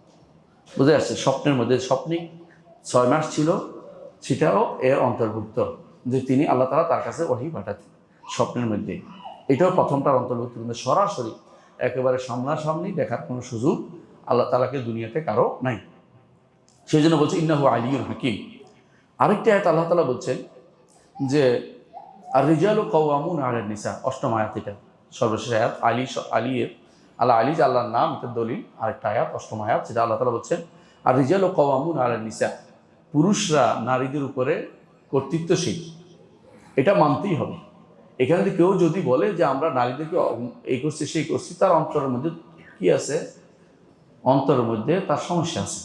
বুঝে আসছে? স্বপ্নের মধ্যে, স্বপ্নিক 6 মাস ছিল, সেটাও এর অন্তর্ভুক্ত, যে তিনি আল্লাহ তাআলা তার কাছে ওয়াহী পাঠাতেন স্বপ্নের মধ্যে। এটাও প্রথমটার অন্তর্ভুক্ত। কিন্তু সরাসরি একেবারে সামনাসামনি দেখার কোনো সুযোগ আল্লাহ তাআলাকে দুনিয়াতে কারো নাই। সেই জন্য বলছে ইন্নাহু আলিয়্যুল হাকীম। আরেকটি আয়াত আল্লাহ তাআলা বলছেন যে আর রিজালু কাওয়ামুনা আলান নিসা, 8ম আয়াত, এটা সর্বশেষ আয়াত। আলী যে আল্লাহর নাম, এটা দলিল। আরেকটা আয়াত 8ম আয়াত, যেটা আল্লাহ তাআলা বলছেন আর রিজালু কাওয়ামুনা আলান নিসা, পুরুষরা নারীদের উপরে কর্তৃত্বশীল। এটা মানতেই হবে। এখানে কেউ যদি বলে যে আমরা নারীদেরকে এই করছি সেই করছি, তার অন্তরের মধ্যে কি আছে? অন্তরের মধ্যে তার সমস্যা আছে।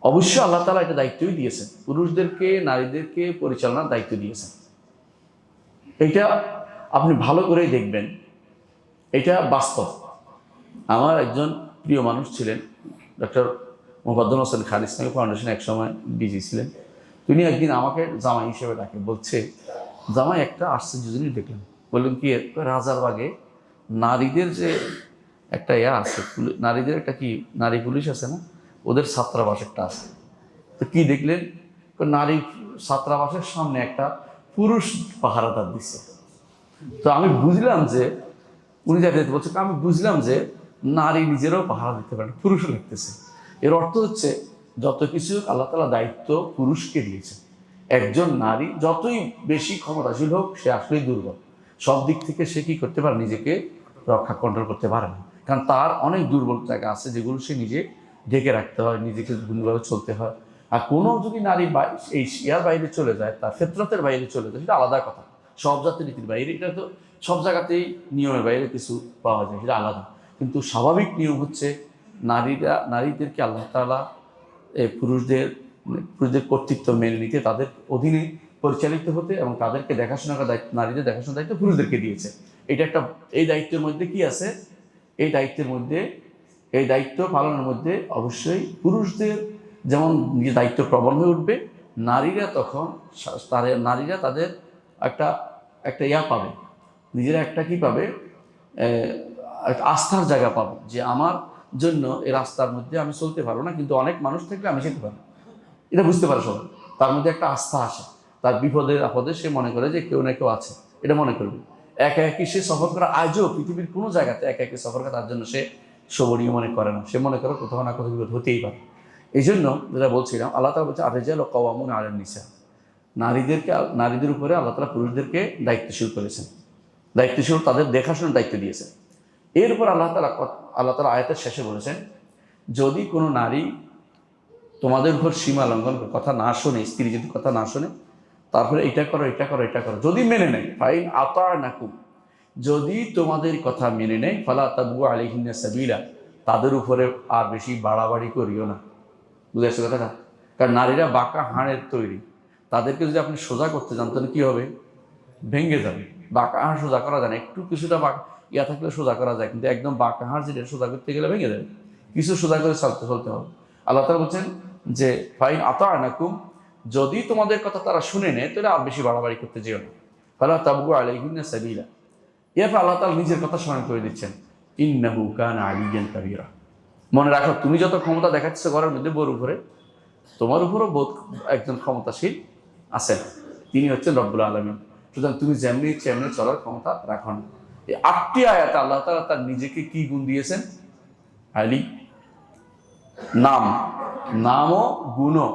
অবশ্যই আল্লাহ তাআলা এটা দায়িত্বই দিয়েছেন, পুরুষদেরকে নারীদেরকে পরিচালনার দায়িত্ব দিয়েছেন। এটা আপনি ভালো করেই দেখবেন, এটা বাস্তব। আমার একজন প্রিয় মানুষ ছিলেন, ডক্টর মোফাজ্জল হোসেন খান ইসলামী ফাউন্ডেশনে একসময় ডিজি ছিলেন। তিনি একদিন আমাকে জামাই হিসেবে ডাকে, বলছে জামাই একটা আশ্চর্য জিনিস দেখলাম। বললেন কি? রাজারবাগে নারীদের যে একটা আছে, নারীদের একটা কি নারী পুলিশ আছে না, ওদের ছাত্রাবাস একটা আছে। তো কি দেখলেন? নারী ছাত্রাবাসের সামনে একটা পুরুষ পাহারাদার দিছে। তো আমি বুঝলাম যে উনি যাতে বলছে, আমি বুঝলাম যে নারী নিজেরাও পাহারা দিতে পারে, পুরুষও লাগতেছে। এর অর্থ হচ্ছে যত কিছু আল্লাহ তাআলা দায়িত্ব পুরুষকে দিয়েছে। একজন নারী যতই বেশি ক্ষমতাশীল হোক, সে আসলেই দুর্বল। সব দিক থেকে সে কি করতে পারে? নিজেকে রক্ষা কন্ট্রোল করতে পারে না। কারণ তার অনেক দুর্বল জায়গা আছে, যেগুলো সে নিজে ঢেকে রাখতে হয়, নিজেকে গুণভাবে চলতে হয়। আর কোনো যদি নারী এই ইয়ার বাইরে চলে যায়, তার ফিতরতের বাইরে চলে যায়, সেটা আলাদা কথা। সব জাতির রীতির বাইরে, এটা তো সব জায়গাতেই নিয়মের বাইরে কিছু পাওয়া যায়, সেটা আলাদা। কিন্তু স্বাভাবিক নিয়ম হচ্ছে নারীদেরকে আল্লাহ তাআলা পুরুষদের কর্তৃত্ব মেনে নিতে, তাদের অধীনে পরিচালিত হতে এবং তাদেরকে দেখাশোনার দায়িত্ব, নারীদের দেখাশোনার দায়িত্ব পুরুষদেরকে দিয়েছে। এটা একটা, এই দায়িত্বের মধ্যে কি আছে? এই দায়িত্বের মধ্যে, এই দায়িত্ব পালনের মধ্যে অবশ্যই পুরুষদের যেমন নিজের দায়িত্ব প্রবল হয়ে উঠবে, নারীরা তখন নারীরা তাদের একটা ইয়া পাবে, নিজেরা একটা কি পাবে, একটা আস্থার জায়গা পাবে, যে আমার জন্য এই রাস্তার মধ্যে আমি চলতে পারবো না, কিন্তু অনেক মানুষ থাকলে আমি যেতে পারবো। এটা বুঝতে পারে সবাই, তার মধ্যে একটা আস্থা আসে। তার বিপদে আপদে সে মনে করে যে কেউ না কেউ আছে, এটা মনে করবে। একা একই সে সফর করা, আজও পৃথিবীর কোনো জায়গাতে একা একই সফর করা তার জন্য সে শোভনীয় মনে করে না। সে মনে করে কোথাও না কোথাও বিপদ হতেই পারে। এই জন্য যেটা বলছিলাম, আল্লাহ তাআলা বলছে আর রিজালু কাওয়ামুনা আলান নিসা, নারীদের উপরে আল্লাহ তাআলা পুরুষদেরকে দায়িত্বশীল করেছেন, দায়িত্বশীল, তাদের দেখাশোনার দায়িত্ব দিয়েছেন। এরপর আল্লাহ তাআলা আয়াতের শেষে বলেছেন, যদি কোনো নারী তোমাদের উপর সীমা লঙ্ঘন করে, কথা না শোনে, স্ত্রী যদি কথা না শোনে, তারপরে এটা করো এটা করো এটা করো, যদি মেনে নেয়, ফাইন আতা'নাকুম, যদি তোমাদের কথা মেনে নেয়, ফালা তাবগু আলাইহিন্না সাবিলা, তাদের উপরে আর বেশি বাড়াবাড়ি করিও না। বুঝে আসছে কথাটা? কারণ নারীরা বাঁকা হাড়ের তৈরি, তাদেরকে যদি আপনি সোজা করতে চান তাহলে কী হবে? ভেঙে যাবে। বাঁকা হাড় সোজা করা যায় না, একটু কিছুটা ইয়া থাকলে সোজা করা যায়, কিন্তু একদম বাঁকা হাড় যেটা সোজা করতে গেলে ভেঙে যাবে। কিছু সোজা করে চলতে হবে। আল্লাহ তাআলা বলছেন যে ফাইন আতা'নাকুম, যদি তোমাদের কথা তারা শুনে নেয় তাহলে আর বেশি বাড়াবাড়ি করতে যেও না। ফালা তাবগু আলাইহিন্না সাবিলা, এরপর আল্লাহ তাআলা নিজের কথা স্মরণ করে দিচ্ছেন, ইন্নাহু কানা আলিয়্যান কাবীরা। মনে রাখো, তুমি যত ক্ষমতা দেখাচ্ছ ঘরের মধ্যে বউর উপরে, তোমার উপরও বোধ একজন ক্ষমতাশীল আছেন, তিনি হচ্ছেন রব্বুল আলামিন। সুতরাং তুমি যেমনি তেমনি চলার ক্ষমতা রাখো না। এই 8টি আয়াতে আল্লাহ তাআলা তার নিজেকে কি গুণ দিয়েছেন? আলী। নাম ও গুণও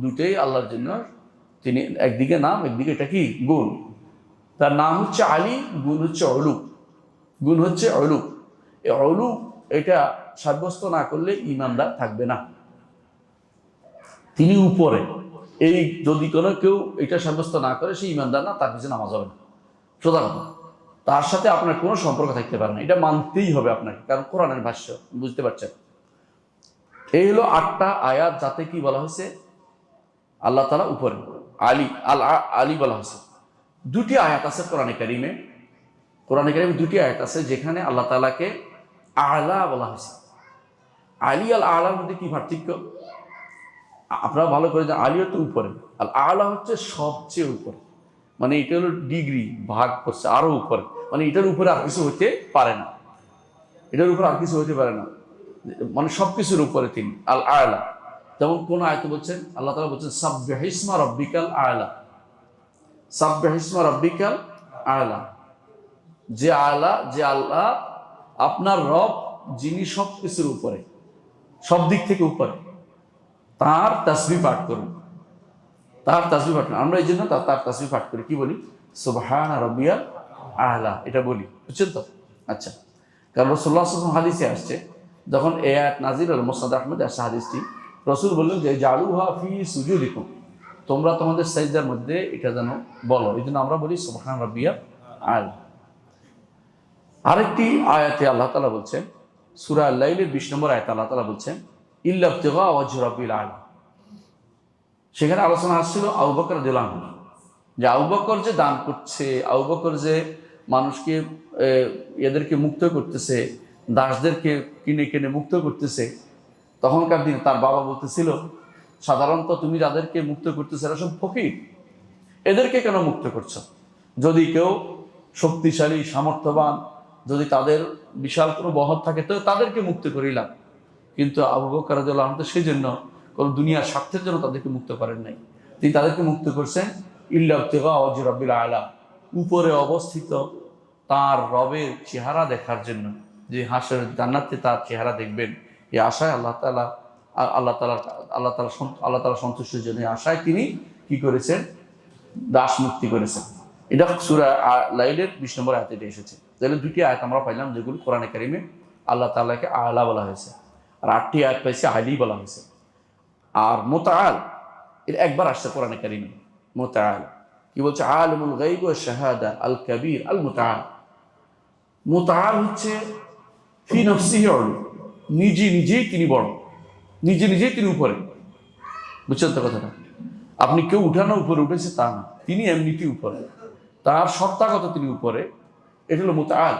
দুটোই আল্লাহর জন্য। তিনি একদিকে নাম, একদিকে এটা কি গুণ। তার নাম হচ্ছে আলী, গুণ হচ্ছে অলুক। গুণ হচ্ছে অলুক। এই অলুক এটা সাব্যস্ত না করলে ঈমানদার থাকবে না। তিনি উপরে, এই যদি কোনো কেউ এটা সাব্যস্ত না করে সে ঈমানদার না, তার পিছনে নামাজ হবে না। সোজা কথা, তার সাথে আপনার কোনো সম্পর্ক থাকতে পারে না, এটা মানতেই হবে আপনাকে, কারণ কোরআনের ভাষ্য, বুঝতে পারছেন? এই হলো 8টা আয়াত, যাতে কি বলা হয়েছে? আল্লাহ তাআলা উপরে, আলী আলী বলা হয়েছে। 2টি আয়াত আছে কোরআনে কারিমে। কোরআনে কারিমে 2টি আয়াত আছে যেখানে আল্লাহ তাআলাকে আলা বলা হয়েছে। আলী আল আলার মধ্যে কি পার্থক্য আপনারা ভালো করে জানেন। আলী হচ্ছে উপরে, আর আলা হচ্ছে সবচেয়ে উপরে। মানে এটা হলো ডিগ্রি ভাগ করছে আরো উপরে, মানে এটার উপরে আর কিছু হতে পারে না, এটার উপরে আর কিছু হতে পারে না, মানে সবকিছুর উপরে তিনি আল আলা। যেমন কোন আয়াতে বলছেন, আল্লাহ তাআলা বলছেন সাব্বিহিসমা রাব্বিকাল আলা, সাব্বিহিসমা রাব্বিকাল আলা, যে আলা, যে আল্লাহ আপনার রব, যিনি সবকিছুর উপরে, সব দিক থেকে উপরে, তার তাসবিহ পাঠ করুন, তার তাসবিহ পাঠ করুন। আমরা এই জন্য তার তাসবিহ পাঠ করি, কি বলি? সুবহানা রাব্বিয়াল আলা, এটা বলি, বুঝছেন তো? আচ্ছা, কারণ রাসূলুল্লাহ সাল্লাল্লাহু আলাইহি ওয়াসাল্লাম হাদিসে আসছে, যখন এই আয়াত নাযিল হল, মুসনাদ আহমদে আসছে হাদিসটি, রাসূল বললেন যে জালুহা ফি সুজুদিকুম, তোমরা তোমাদের সাজদার মধ্যে এটা যেন বলো। এই জন্য আমরা বলি সুবহান রাব্বিয়াল আলা। আরেকটি আয়াতে আল্লাহ তাআলা বলছেন, সূরা আল-লাইলের 20 নম্বর আয়াতে আল্লাহ তাআলা বলছেন ইল্লা ইবতিগা ওয়াজহি রাব্বিল আলা। সেখানে আলোচনা আসছিল আবু বকর রাদিয়াল্লাহু আনহু, যে আবু বকর যে দান করছে, আবু বকর যে মানুষকে এদেরকে মুক্ত করতেছে, দাসদেরকে কিনে কিনে মুক্ত করতেছে, তখনকার দিনে তার বাবা বলতেছিল, সাধারণত তুমি যাদেরকে মুক্ত করতেছে এরা সব ফকির, এদেরকে কেন মুক্ত করছো? যদি কেউ শক্তিশালী সামর্থ্যবান, যদি তাদের বিশাল কোনো বহর থাকে তো তাদেরকে মুক্ত করিলাম। কিন্তু আবু বকর রাদিয়াল্লাহু আনহু সেই জন্য কোনো দুনিয়ার স্বার্থের জন্য তাদেরকে মুক্ত করেন নাই, তিনি তাদেরকে মুক্ত করছেন ইল্লা ইবতিগা ওয়াজহি রাব্বিল আলা, উপরে অবস্থিত তার রবের চেহারা দেখার জন্য, যে হাসরের জান্নাতে তার চেহারা দেখবেন, এই আশায় আল্লাহ তাআলা সন্তুষ্টির জন্য আশায় তিনি কি করেছেন? দাস মুক্তি করেছেন। এটা সূরা লাইলের 20 নম্বর আয়াতে এটা এসেছে। তাহলে 2টি আয়াত আমরা পাইলাম যেগুলো কোরআনে কারিমে আল্লাহ তাআলাকে আলা বলা হয়েছে, আর 8টি আয়াত পাইছে আলী বলা হয়েছে। আর মুতাআল এর একবার আসছে কোরআনে কারিমে। মুতাআল কি বলছে? আলিমুল গায়ব ওয়াশ শাহাদা আল কাবীর আল মুতাআল। মুতাআল হচ্ছে ফি নফসিহি উলু, নিজেই তিনি বড়, নিজেই তিনি উপরে। বুঝছেন তো কথাটা? আপনি কেউ উঠানো উপরে উঠেছে তা না, তিনি এমনিতেই উপরে, তার সত্তাগত তিনি উপরে। এটা হলো মুতাআল।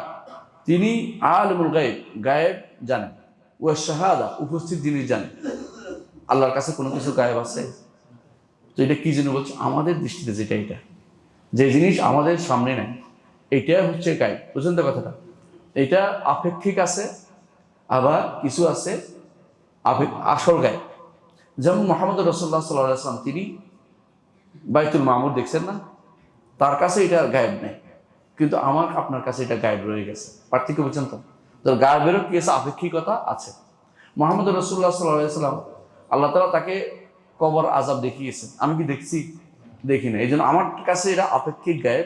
তিনি আলিমুল গায়ব, গায়েব জানেন, ওয়াশ শাহাদা উপস্থিত জিনিস জানেন। আল্লাহর কাছে কোনো কিছু গায়েব আছে? তো এটা কি জন্য বলছে? আমাদের দৃষ্টিতে যেটা, এটা যে জিনিস আমাদের সামনে নেই, এটা হচ্ছে গায়েব। বুঝলেন তো কথাটা? এটা আপেক্ষিক আছে, আবার কিছু আছে আসল গায়েব। যেমন মুহাম্মদ রাসূলুল্লাহ সাল্লাল্লাহু আলাইহি ওয়াসাল্লাম, তিনি বাইতুল মামুর দেখছেন না, তার কাছে এটা গায়েব নেই, কিন্তু আমার আপনার কাছে এটা গায়েব রয়ে গেছে। পার্থক্য বুঝছেন তো? গায়েবেরও কি আছে? আপেক্ষিকতা আছে। মুহাম্মদ রাসূলুল্লাহ সাল্লাল্লাহু আলাইহি ওয়াসাল্লাম, আল্লাহ তাআলা তাকে কবর আযাব দেখিয়েছেন, আমি কি দেখছি? দেখি না। এই জন্য আমার কাছে এটা আপেক্ষিক গায়েব,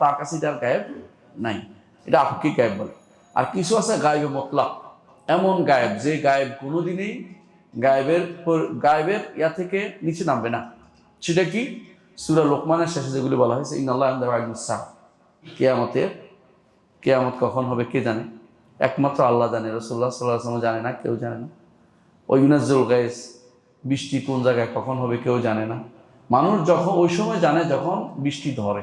তার কাছে এটা গায়েব নাই, এটা আপেক্ষিক গায়েব বলে। আর কিছু আছে গায়েবে মুতলাক, এমন গায়েব যে গায়েব কোনোদিনই গায়েবের ইয়া থেকে নিচে নামবে না। সেটা কি? সূরা লোকমানের শেষে যেগুলি বলা হয়েছে, ইন্নাল্লাহা ইনদাহু ইলমুস সাআহ, কিয়ামত কখন হবে কে জানে। একমাত্র আল্লাহ জানে, রাসূলুল্লাহ সাল্লাল্লাহু আলাইহি ওয়াসাল্লাম জানে না, কেউ জানে না। ওই ইউনাজ্জিলুল গায়স, বৃষ্টি কোন জায়গায় কখন হবে কেউ জানে না। মানুষ যখন ওই সময় জানে যখন বৃষ্টি ধরে,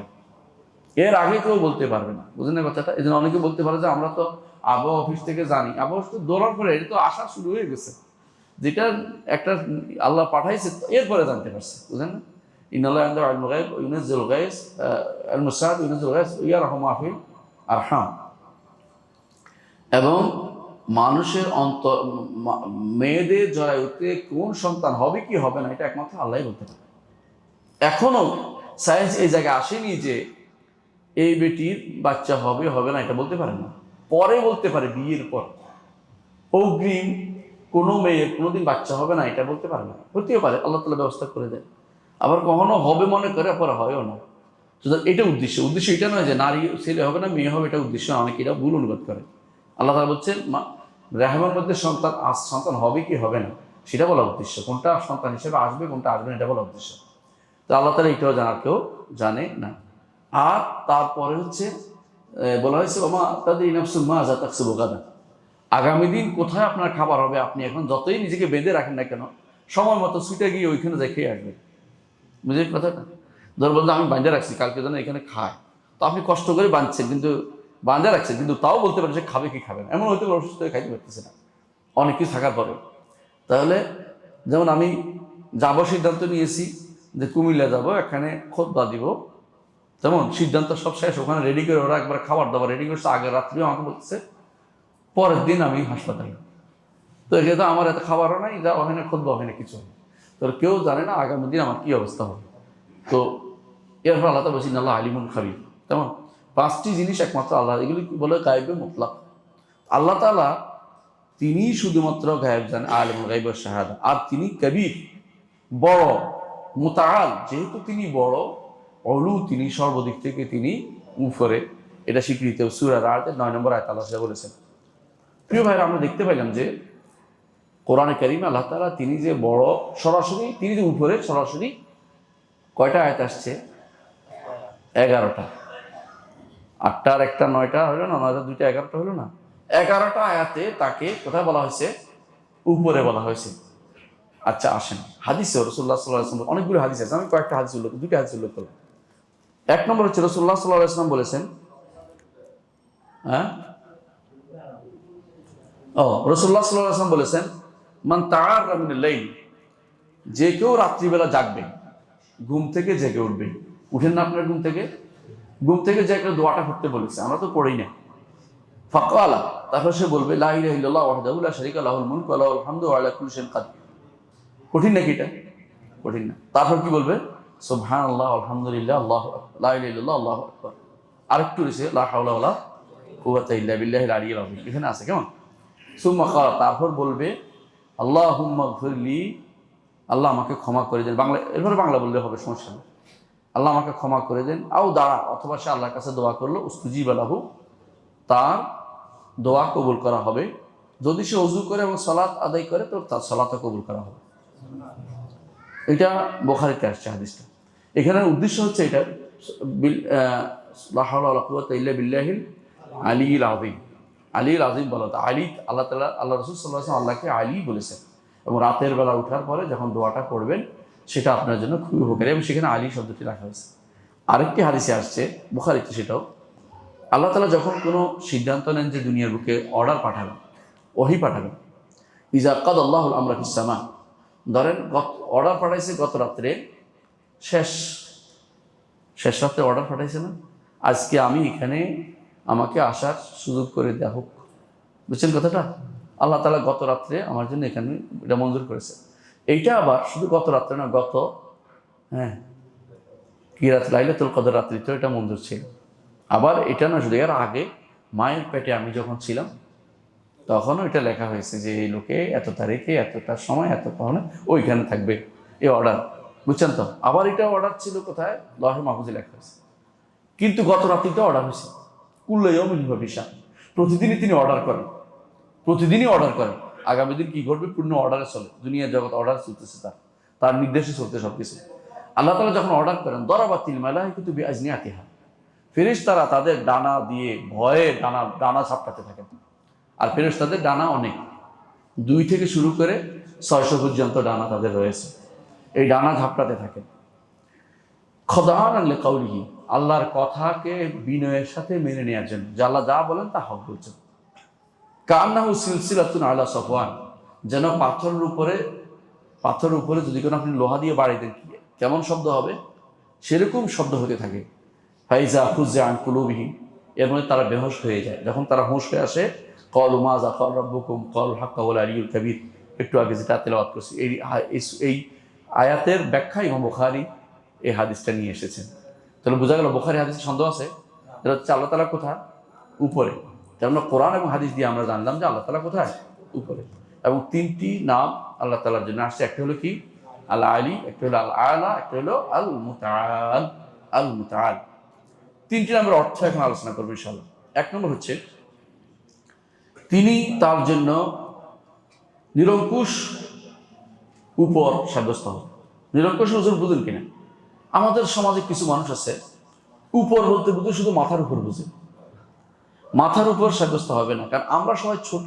এর আগে কেউ বলতে পারবে না। বুঝলেন না কথাটা? এই জন্য অনেকে বলতে পারে যে আমরা তো আবহাওয়া অফিস থেকে জানি। আবহাওয়া অফিস দৌড়ার পরে এটা তো আসা শুরু হয়ে গেছে, যেটা একটা আল্লাহ পাঠাইছে এরপরে জানতে পারছে। বুঝলেন না? ইন্নাল্লাহা ইনদাহু ইলমুল গায়ব ওয়া ইউনাজ্জিলুল গায়স আল মুসাদ ইউনাজ্জিলুল গায়স ইয়ারহামু মা ফিল আরহাম। এবং মানুষের মেয়েদের জরায়ুতে কোন সন্তান হবে কি হবে না এটা একমাত্র আল্লাহই বলতে পারে। এখনো সায়েন্স এই জায়গায় আসেনি যে এই বেটির বাচ্চা হবে হবে না এটা বলতে পারে না, পরে বলতে পারে। বিয়ের পর অগ্রিম কোনো মেয়ের কোনোদিন বাচ্চা হবে না এটা বলতে পারে না, হতেও পারে, আল্লাহ তাআলা ব্যবস্থা করে দেয়। আবার কখনো হবে মনে করে পরে হয়ও না। সুতরাং এটা উদ্দেশ্য এটা নয় যে নারী ছেলে হবে না মেয়ে হবে, এটা উদ্দেশ্য। অনেকে এটা ভুল অনুবাদ করে। আল্লাহ তাআলা বলছেন রেহমের মধ্যে সন্তান হবে কি হবে না সেটা বলা উদ্দেশ্য, কোনটা সন্তান হিসেবে আসবে কোনটা আসবে না এটা বলা উদ্দেশ্য। তো আল্লাহ তাআলা এটাও জানার কেউ জানে না। আর তারপরে হচ্ছে বলা হয়েছে ওমা তাদরি নাফসুম মাযা তাকসিবু গাদান, আগামী দিন কোথায় আপনার খাবার হবে আপনি এখন যতই নিজেকে বেঁধে রাখেন না কেন, সময় মতো ছুটে গিয়ে ওইখানে যাই খেয়ে আসবেন। বুঝলেন কথাটা? ধর বলতে আমি বাঁধে রাখছি কালকে যেন এখানে খায়, তো আপনি কষ্ট করে বাঁধছেন কিন্তু বাঁধে রাখছেন, কিন্তু তাও বলতে পারেন যে খাবে কি খাবে না, এমন হয়তো অসুস্থ হয়ে খাইতে পারতেছে না অনেক কিছু থাকার পরে। তাহলে যেমন আমি যাবো সিদ্ধান্ত নিয়েছি যে কুমিল্লা যাব, এখানে খুতবা দিব, যেমন সিদ্ধান্ত সব শেষ, ওখানে রেডি করে ওরা একবার খাবার দাবার রেডি করছে, আগের রাত্রিও আমাকে বলতেছে পরের দিন আমি হাসপাতালে। তো যেহেতু আমার এত খাবারও নাই, যা ওখানে খুতবা ওখানে কিছু হয়, তো কেউ জানে না আগামী দিন আমার কি অবস্থা হবে। তো এরপর আল্লাহ তাআলা বলছেন আল্লাহ আলিমুল খাবির। তেমন পাঁচটি জিনিস একমাত্র আল্লাহ, এগুলি বলে গায়েবে মুতলাক। আল্লাহ তাআলা তিনি শুধুমাত্র গায়েব জানেন, আলিমুল গায়ব ওয়াশ শাহাদা। আর তিনি কবির, বড়, মুতাআল, যেহেতু তিনি বড়, অলু তিনি সর্বদিক থেকে তিনি উপরে, এটা স্বীকৃত। সূরা রা'দের 9 নম্বর আয়াত আল্লাহ সেটা বলেছেন। প্রিয় ভাইরা, আমরা দেখতে পাইলাম যে কোরআনে কারিমে আল্লাহ তাআলা তিনি যে বড় সরাসরি, তিনি যে উপরে সরাসরি, কয়টা আয়াত আসছে? 11টা। 8টার একটা 9টা হলো না, 9টার 2টা 11টা হলো না। 11টা আয়াতে তাকে কোথায় বলা হয়েছে? উপরে বলা হয়েছে। আচ্ছা আসেন হাদিসে রাসূলুল্লাহ সাল্লাল্লাহু আলাইহি ওয়াসাল্লাম, অনেকগুলো হাদিস আছে, আমি কয়েকটা হাদিস উল্লেখ, দুইটা হাদিস উল্লেখ করলাম। এক নম্বর হচ্ছে রাসূলুল্লাহ সাল্লাল্লাহু আলাইহি ওয়াসাল্লাম বলেছেন, রাসূলুল্লাহ সাল্লাল্লাহু আলাইহি ওয়াসাল্লাম বলেছেন মান তাআররা মিনাল লাইল, যে কেউ রাত্রিবেলা জাগবে, ঘুম থেকে জেগে উঠবে। উঠেন না আপনার ঘুম থেকে জেগে দোয়াটা পড়তে বলেছে, আমরা তো পড়ি না। ফাকালা, তারপর সে বলবে লা ইলাহা ইল্লাল্লাহ ওয়াহদাহু লা শারীকা লাহুল মুলকু ওয়া লাহুল হামদু ওয়া আলা কুল্লি শাইইন কাদির। কঠিন নাকি এটা? কঠিন না। তারপর কি বলবে? সুবহানাল্লাহ আলহামদুলিল্লাহ আল্লাহু আকবার লা ইলাহা ইল্লাল্লাহ আল্লাহু আকবার। আরেকটু রয়েছে লা হাওলা ওয়ালা কুওয়াতা ইল্লা বিল্লাহিল আলিয়্যিল আযীম, এখানে আছে কেমন? সুম্মা ক্বালা, তারপর বলবে আল্লাহুম্মা গফিরলি, আল্লাহ আমাকে ক্ষমা করে দেন। বাংলা, এরপরে বাংলা বললে হবে, সমস্যা নেই। আল্লাহ আমাকে ক্ষমা করে দেন। আও দাঁড়া, অথবা সে আল্লাহর কাছে দোয়া করলো, উস্তুজিবা লাহু, তার দোয়া কবুল করা হবে। যদি সে ওযু করে এবং সালাত আদায় করে তো তার সালাতও কবুল করা হবে। এটা বুখারীতে আসছে হাদিসটা। এখানে উদ্দেশ্য হচ্ছে এটা লা হাওলা ওয়ালা কুওয়াতা ইল্লা বিল্লাহিল আলিয়্যিল আযীম। আলিয়্যিল আযীম বলা, আলী, আল্লাহ তাআলা, আল্লাহ রাসূল সাল্লাল্লাহু আলাইহি ওয়াসাল্লাম আল্লাহকে আলী বলেছেন। এবং রাতের বেলা ওঠার পরে যখন দোয়াটা পড়বেন সেটা আপনার জন্য খুবই উপকারী, এবং সেখানে আলী শব্দটি রাখা হয়েছে। আরেকটি হাদিসে আসছে বুখারীতে, সেটাও আল্লাহ তাআলা যখন কোনো সিদ্ধান্ত নেন যে দুনিয়ার বুকে অর্ডার পাঠাবেন, ওহী পাঠাবেন, ইজা কাদাল্লাহুল আমরা ফিস সামা, ধরেন অর্ডার পাঠাইছে গত রাত্রে, শেষ রাত্রে অর্ডার পাঠাইছে না, আজকে আমি এখানে, আমাকে আসার সুযোগ করে দেওয়া হোক। বুঝছেন কথাটা? আল্লাহ তাআলা গত রাত্রে আমার জন্য এখানে এটা মঞ্জুর করেছে। এইটা আবার শুধু গত রাত্রে না, গত কি রাত, লাইলাতুল কদর রাত্রি তো এটা মঞ্জুর ছিল। আবার এটা না শুধু, এর আগে মায়ের পেটে আমি যখন ছিলাম তখনও এটা লেখা হয়েছে যে এই লোকে এত তারিখে এতটার সময় এত কারণে ওইখানে থাকবে, এই অর্ডার। বুঝছেন তো? আবার এটা অর্ডার ছিল কোথায়? লহে মাহফুজে লেখা হয়েছে। কিন্তু গত রাত্রিতে অর্ডার হয়েছে। কুল্লু ইয়াউমিন হুয়া ফিশান, প্রতিদিনই তিনি অর্ডার করেন, প্রতিদিনই অর্ডার করেন। আগামী দিন কি ঘটবে পূর্ণ অর্ডারে চলে, দুনিয়ার জগৎ অর্ডার চলতেছে, তার নির্দেশে চলতে সবকিছু। আল্লাহ তাআলা যখন অর্ডার করেন, দরাবাতিল মালাইকাতু বিআজনিহাতিহা, ফেরেশতারা তাদের ডানা দিয়ে ভয়ে ডানা ঝাপটাতে থাকেন। আর ফেরেশতাদের ডানা অনেক, 2 থেকে শুরু করে 600 পর্যন্ত ডানা তাদের রয়েছে। এই ডানা ঝাপটাতে থাকে। খদাআন লিকাউলিহি, আল্লাহর কথাকে বিনয়ের সাথে মেনে নেওয়ার জন্য, যে আল্লাহ যা বলেন তা হক বলছেন। কান্নাহু সিলসিলাতুন আলা সফওয়ান, যেন পাথরের উপরে যদি কোনো আপনি লোহা দিয়ে বাড়ি দেন কেমন শব্দ হবে, সেরকম শব্দ হতে থাকে। ফাইজা ফুজ্জা আন কুলুবিহিম, এর মধ্যে তারা বেহুশ হয়ে যায়। যখন তারা হুঁশ হয়ে আসে, ক্বালু মাযা ক্বালা রাব্বুকুম ক্বালুল হাক্কা ওয়াল আলিয়্যুল কাবীর, একটু আগে যেটা তেলাওয়াত করছি, এই আয়াতের ব্যাখ্যা ইমাম বুখারী এই হাদিসটা নিয়ে এসেছেন। তাহলে বোঝা গেল বুখারী হাদিসে সন্দেহ আছে, এটা হচ্ছে আল্লাহ তাআলা কোথায়? উপরে। তার মানে কোরআন এবং হাদিস দিয়ে আমরা জানলাম যে আল্লাহ তাআলা কোথায়? উপরে। এবং 3টি নাম আল্লাহ তাআলার জন্য আসছে। একটা হলো কি? আল আলী, একটা হলো আল আলা, একটা হলো আল মুতাআল। আল মুতাআল 3টি নামের অর্থ এখন আলোচনা করবো ইনশাআল্লাহ। 1 নম্বর হচ্ছে তিনি তার জন্য নিরঙ্কুশ উপর সাব্যস্ত হন। নিরঙ্কুশ ওজন বুঝেন কিনা? আমাদের সমাজে কিছু মানুষ আছে উপর বলতে বুঝে শুধু মাথার উপর বুঝে। মাথার উপর সাব্যস্ত হবে না, কারণ আমরা সবাই ছোট।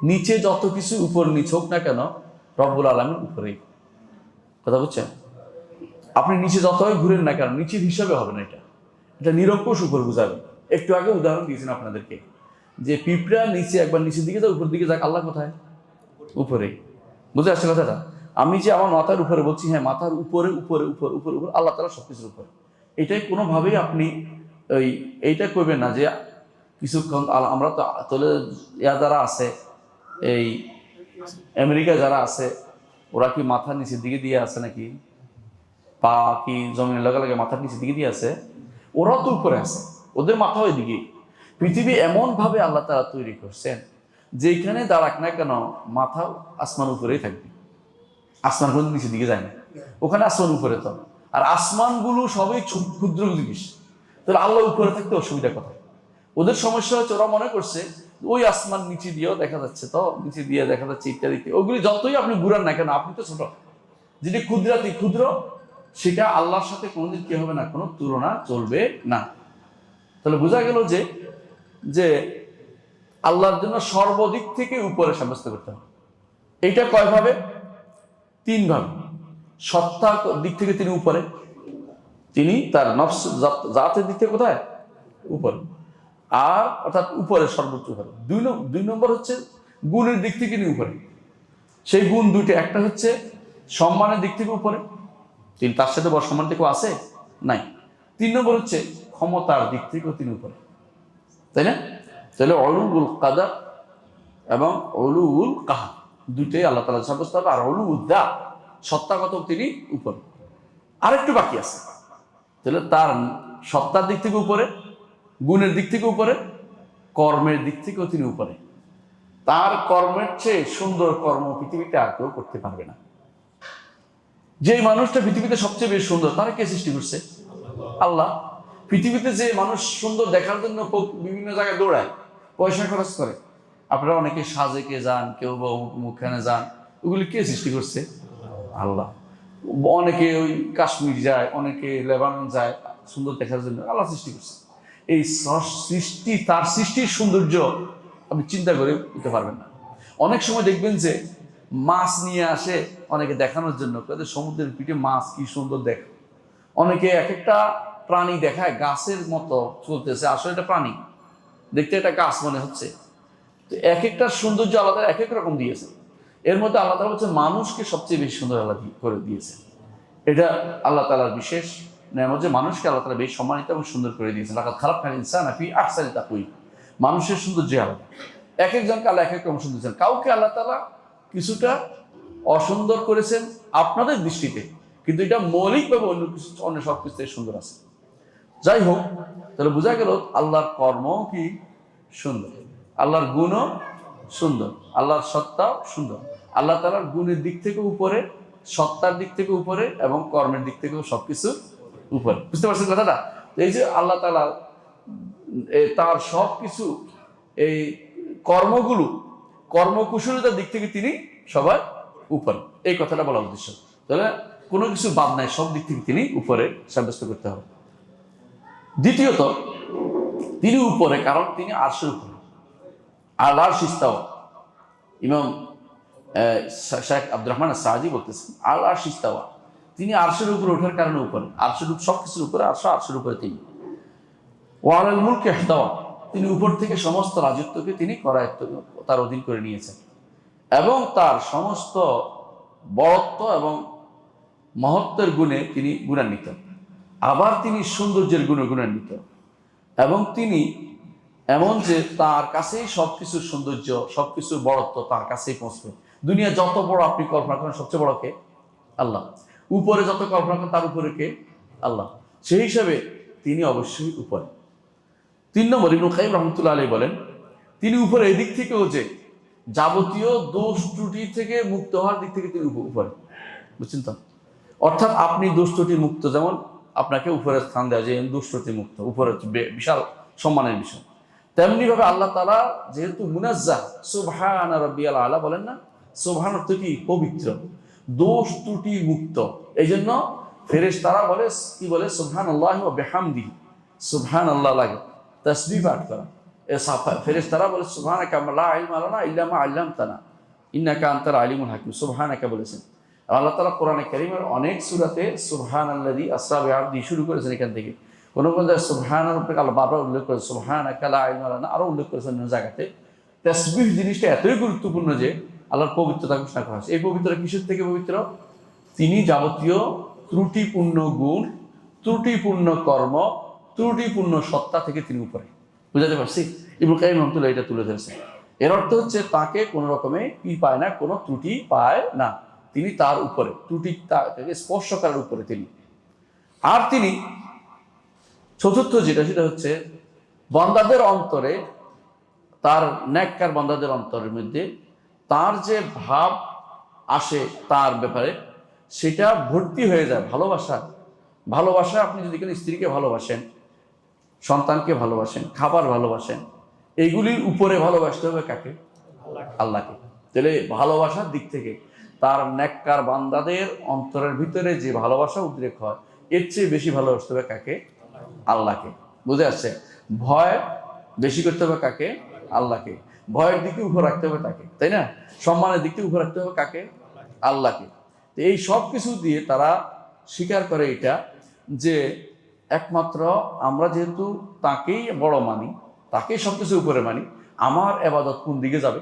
নিচে যত কিছু উপর নিচ হোক না কেন, রব্বুল আলামিন উপরেই। কথা বুঝছেন? আপনি নিচে যতই ঘুরেন না কেন, নিচের হিসাবে হবে না। এটা নিরঙ্কুশ উপর বুঝাবে। একটু আগে উদাহরণ দিয়েছেন আপনাদেরকে যে পিঁপড়া নিচে একবার নিচের দিকে যাক, উপর দিকে যাক, আল্লাহ কোথায়? উপরেই। বুঝে আসছে কথাটা? আমি যে আমার মাথার উপরে বলছি, হ্যাঁ মাথার উপরে উপরে উপরে উপরে উপরে, আল্লাহ তাআলা সবকিছুর উপরে। এটাই কোনোভাবেই আপনি এইটা করবেন না যে কিছুক্ষণ আমরা তো তোলে যারা আছে, এই আমেরিকা যারা আছে, ওরা কি মাথার নিচের দিকে দিয়ে আছে নাকি? পা কি জমিনের লগে লগে মাথার নিচের দিকে দিয়ে আছে? ওরাও তো উপরে আছে, ওদের মাথা ওই দিকে। পৃথিবী এমন ভাবে আল্লাহ তাআলা তৈরি করছেন, যেখানে দাঁড়াক না কেন মাথা আসমান উপরেই থাকবে। আসমান কোনো নিচের দিকে যায় না, ওখানে আসমান উপরে। তো আর আসমানগুলো সবই ক্ষুদ্র জিনিস, তাহলে আল্লাহ উপরে থাকতে অসুবিধা কোথায়? ওদের সমস্যা হচ্ছে ওরা মনে করছে ওই আসমান নিচে দিয়েও দেখা যাচ্ছে, তো নিচে দিয়ে দেখা যাচ্ছে ইত্যাদি। ওগুলি যতই আপনি ঘুরান না কেন, আপনি তো ছোট। যেটি ক্ষুদ্রাতি ক্ষুদ্র, সেটা আল্লাহর সাথে কোনোদিন কি হবে না, কোনো তুলনা চলবে না। তাহলে বোঝা গেল যে আল্লাহর জন্য সর্বদিক থেকে উপরে সাব্যস্ত করতে হবে। এইটা কয় ভাবে? 3 ভাবে। সত্তার দিক থেকে তিনি উপরে, তিনি তার নফস জাতের দিক থেকে কোথায়? উপরে। আর অর্থাৎ উপরে, সর্বোচ্চ উপরে। 2 নম্বর হচ্ছে গুণের দিক থেকে তিনি উপরে। সেই গুণ 2টা, একটা হচ্ছে সম্মানের দিক থেকে উপরে, তিনি তার সাথে বড় সম্মান থেকেও আছে নাই। 3 নম্বর হচ্ছে ক্ষমতার দিক থেকেও তিনি উপরে, তাই না? তাহলে উলুল কাদার এবং উলুল কাহার 2টাই আল্লাহ তাআলা সাব্যস্ত হবে। আর উলুল দা, সত্তাগত তিনি উপরে। আরেকটু বাকি আছে। তাহলে তার সত্তার দিক থেকে উপরে, গুণের দিক থেকে উপরে, কর্মের দিক থেকেও তিনি উপরে। তার কর্মের চেয়ে সুন্দর কর্ম পৃথিবীতে আর কেউ করতে পারবে না। যে মানুষটা পৃথিবীতে সবচেয়ে বেশি সুন্দর, তারা কে সৃষ্টি করছে? আল্লাহ। পৃথিবীতে যে মানুষ সুন্দর দেখার জন্য বিভিন্ন জায়গায় দৌড়ায়, পয়সা খরচ করে, আপনারা অনেকে সাজেকে যান, কেউ বা মুখখানে যান, ওগুলি কে সৃষ্টি করছে? আল্লাহ। অনেকে ওই কাশ্মীর যায়, অনেকে লেবানন যায় সুন্দর দেখার জন্য, আল্লাহ সৃষ্টি করছে। এই সৃষ্টি, তার সৃষ্টির সৌন্দর্য আপনি চিন্তা করে দিতে পারবেন না। অনেক সময় দেখবেন যে মাছ নিয়ে আসে অনেকে দেখানোর জন্য, সমুদ্রের পিঠে মাছ কি সুন্দর দেখে। অনেকে এক একটা প্রাণী দেখায় গাছের মতো চলতেছে, আসলে এটা প্রাণী, দেখতে একটা গাছ মনে হচ্ছে। তো এক একটা সৌন্দর্য আলাদা, এক এক রকম দিয়েছে। এর মধ্যে আল্লাহ তাআলা হচ্ছে মানুষকে সবচেয়ে বেশি সুন্দর আল্লাহ করে দিয়েছে। এটা আল্লাহ তাআলার বিশেষ নেয়ামত যে মানুষকে আল্লাহ তাআলা বেশ সম্মানিত এবং সুন্দর করে দিয়েছেন। লাকাদ খালাকনাল ইনসানা ফি আহসানি তাকওয়িম। মানুষের সৌন্দর্য আলাদা, এক একজনকে আল্লাহ এক এক রকম সুন্দর দিয়েছেন। কাউকে আল্লাহ তাআলা কিছুটা অসুন্দর করেছেন আপনাদের দৃষ্টিতে, কিন্তু এটা মৌলিকভাবে অন্য সব কিছু সুন্দর আছে। যাই হোক, তাহলে বোঝা গেল আল্লাহর কর্ম কি সুন্দর, আল্লাহর গুণও সুন্দর, আল্লাহর সত্তাও সুন্দর। আল্লাহ তাআলার গুণের দিক থেকে উপরে, সত্তার দিক থেকে উপরে এবং কর্মের দিক থেকেও সবকিছু উপরে। বুঝতে পারছেন কথাটা? এই যে আল্লাহ তাআলা তার সবকিছু, এই কর্মগুলো, কর্মকুশলতার দিক থেকে তিনি সবার উপরে, এই কথাটা বলা উদ্দেশ্য। তাহলে কোনো কিছু বাদ নাই, সব দিক থেকে তিনি উপরে সাব্যস্ত করতে হবে। দ্বিতীয়ত, তিনি উপরে কারণ তিনি আরশের উপরে। আল্লাহ আরশ ইস্তাওয়া। ইমাম শেখ আব্দুর রহমান সাদি বলতেছেন আল্লাহ আরশ ইস্তাওয়া, তিনি আরশের উপরে ওঠার কারণে উপরে, আরশের সব কিছুর উপরে, আরশের উপরে তিনি। ওয়ালাল মুলক ইহতাওয়া, তিনি উপর থেকে সমস্ত রাজত্বকে তিনি করায়ত্ত তার অধীন করে নিয়েছেন এবং তার সমস্ত বড়ত্ব এবং মহত্বের গুণে তিনি গুণান্বিত। আবার তিনি সৌন্দর্যের গুণে গুণান্বিত এবং তিনি এমন যে তার কাছেই সবকিছুর সৌন্দর্য, সবকিছুর বড়ত্ব তার কাছেই পৌঁছবে। দুনিয়া যত বড় আপনি কল্পনা করেন, সবচেয়ে বড় কে? আল্লাহ। উপরে যত কল্পনা করেন তার উপরে কে? আল্লাহ। সেই হিসাবে তিনি অবশ্যই উপরে। 3 নম্বর, ইবনুল কাইয়িম রাহমাতুল্লাহ আলাইহি বলেন তিনি উপরে এদিক থেকেও যে যাবতীয় দোষ ত্রুটি থেকে মুক্ত হওয়ার দিক থেকে তিনি উপরে, বুঝছেন তো? অর্থাৎ আপনি দোষ ত্রুটি মুক্ত, যেমন আপনাকে উপরে স্থান দেওয়া যে দোষ ত্রুটি মুক্ত, উপরে বিশাল সম্মানের বিষয়। তেমনি ভাবে আল্লাহ তাআলা যেহেতু মুনাজ্জাহ, সুবহান রাব্বিয়াল আলা বলেন না, সুবহান অর্থ কি? পবিত্র, দোষ ত্রুটি মুক্ত। এই জন্য ফেরেশতারা বলে কি বলে? সুবহানাল্লাহি ওয়া বিহামদিহি, সুবহানাল্লাহ লাগে তাসবিহ পাঠ করা। ফেরেশতারা বলে সুবহানাকা লা ইলমা লানা ইল্লা মা আল্লামতানা ইন্নাকা আনতাল আলিমুল হাকিম, সুবহানাকা বলেছেন। আল্লাহ তাআলা কোরআনে কারীমের অনেক সূরাতে সুবহানাল্লাযী আসরা বিআবদিহি শুরু করেছেন এখান থেকে। কোন কোন জায়গায় সুবহানার উপরে আল্লাহ বারবার উল্লেখ করেছেন, সুবহানাকা লা ইলমা লানা আরো উল্লেখ করেছেন অন্য জায়গাতে। তাসবিহ জিনিসটা এতই গুরুত্বপূর্ণ যে আল্লাহর পবিত্রতা ঘোষণা করা হয়েছে। এই পবিত্রতা কিসের থেকে পবিত্র? তিনি যাবতীয় ত্রুটিপূর্ণ গুণ, ত্রুটিপূর্ণ কর্ম, ত্রুটিপূর্ণ সত্তা থেকে তিনি উপরে। বুঝাতে পারছি? ইবনুল কাইয়িম রাহমাতুল্লাহ এটা তুলে ধরেছেন। এর অর্থ হচ্ছে তাকে কোনো রকমে কি পায় না, কোনো ত্রুটি পায় না, তিনি তার উপরে, ত্রুটি তাকে স্পর্শ করার উপরে তিনি। আর তিনি চতুর্থ সেটা হচ্ছে বান্দাদের অন্তরে, তার নেককার বান্দাদের অন্তরের মধ্যে তার যে ভাব আসে তার ব্যাপারে, সেটা ভর্তি হয়ে যায় ভালোবাসা। আপনি যদি কোনো স্ত্রীকে ভালোবাসেন, সন্তানকে ভালোবাসেন, খাবার ভালোবাসেন, এইগুলির উপরে ভালোবাসতে হবে কাকে? আল্লাহকে। তাহলে ভালোবাসার দিক থেকে তার নেককার বান্দাদের অন্তরের ভিতরে যে ভালোবাসা উদ্রেক হয়, এর চেয়ে বেশি ভালোবাসতে হবে কাকে? আল্লাহকে। বুঝে আসছে? ভয় বেশি করতে হবে কাকে? আল্লাহকে। ভয়ের দিকে উপর রাখতে হবে তাকে, তাই না? সম্মানের দিকে উপর রাখতে হবে কাকে? আল্লাহকে। এই সব কিছু দিয়ে তারা স্বীকার করে এটা যে একমাত্র আমরা যেহেতু তাকেই বড় মানি, তাকেই সবকিছু উপরে মানি, আমার ইবাদত কোন দিকে যাবে?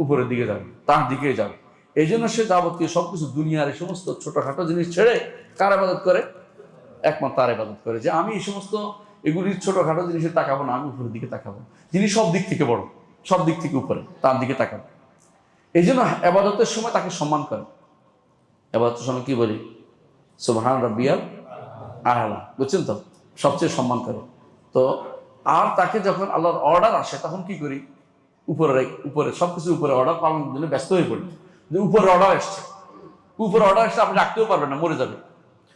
উপরের দিকে যাবে, তার দিকে যাবে। এই জন্য সে যাবতীয় সবকিছু দুনিয়ার এই সমস্ত ছোটখাটো জিনিস ছেড়ে কার ইবাদত করে? একমাত্র তার ইবাদত করে, যে আমি এই সমস্ত এগুলির ছোটখাটো জিনিসে তাকাবো না, আমি উপরের দিকে তাকাবো, যিনি সব দিক থেকে বড়, সব দিক থেকে উপরে, তার দিকে তাকাবো। এই জন্য ইবাদতের সময় তাকে সম্মান করে। ইবাদতের সময় কি বলি? সুবহান রাব্বিয়াল আ'লা, বুঝছেন তো? সবচেয়ে সম্মান করে। তো আর তাকে যখন আল্লাহর অর্ডার আসে তখন কি করি? উপরে সবকিছু উপরে অর্ডার পালনের জন্য ব্যস্ত হয়ে পড়ি, যে উপরে অর্ডার আসছে, উপরে অর্ডার আসলে আপনি রাখতেও পারবেন না, মরে যাবে।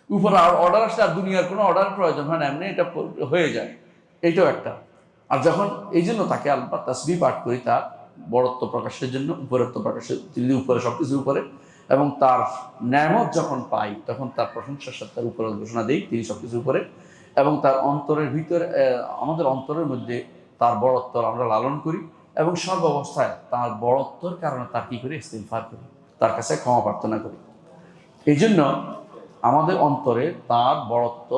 উপরে অর্ডার আসলে আর দুনিয়ার কোনো অর্ডারের প্রয়োজন হয় না, এমনি এটা হয়ে যায়। এইটাও একটা। আর যখন এই জন্য তাকে আল্লাহ তাসবিহ পাঠ করি তার বড়ত্ব প্রকাশের জন্য, উপরত্ব প্রকাশের, তিনি উপরে, সবকিছু উপরে, এবং তার নেয়ামত যখন পাই তখন তার প্রশংসার সাথে তার উপরে ঘোষণা দিই তিনি সবকিছু উপরে, এবং তার অন্তরের ভিতরে, আমাদের অন্তরের মধ্যে তার বড়ত্ব আমরা লালন করি এবং সর্ব অবস্থায় তার বড়ত্বর কারণে তার কি করি? ইস্তিগফার করি, তার কাছে ক্ষমা প্রার্থনা করি। এই জন্য আমাদের অন্তরে তার বড়ত্ব,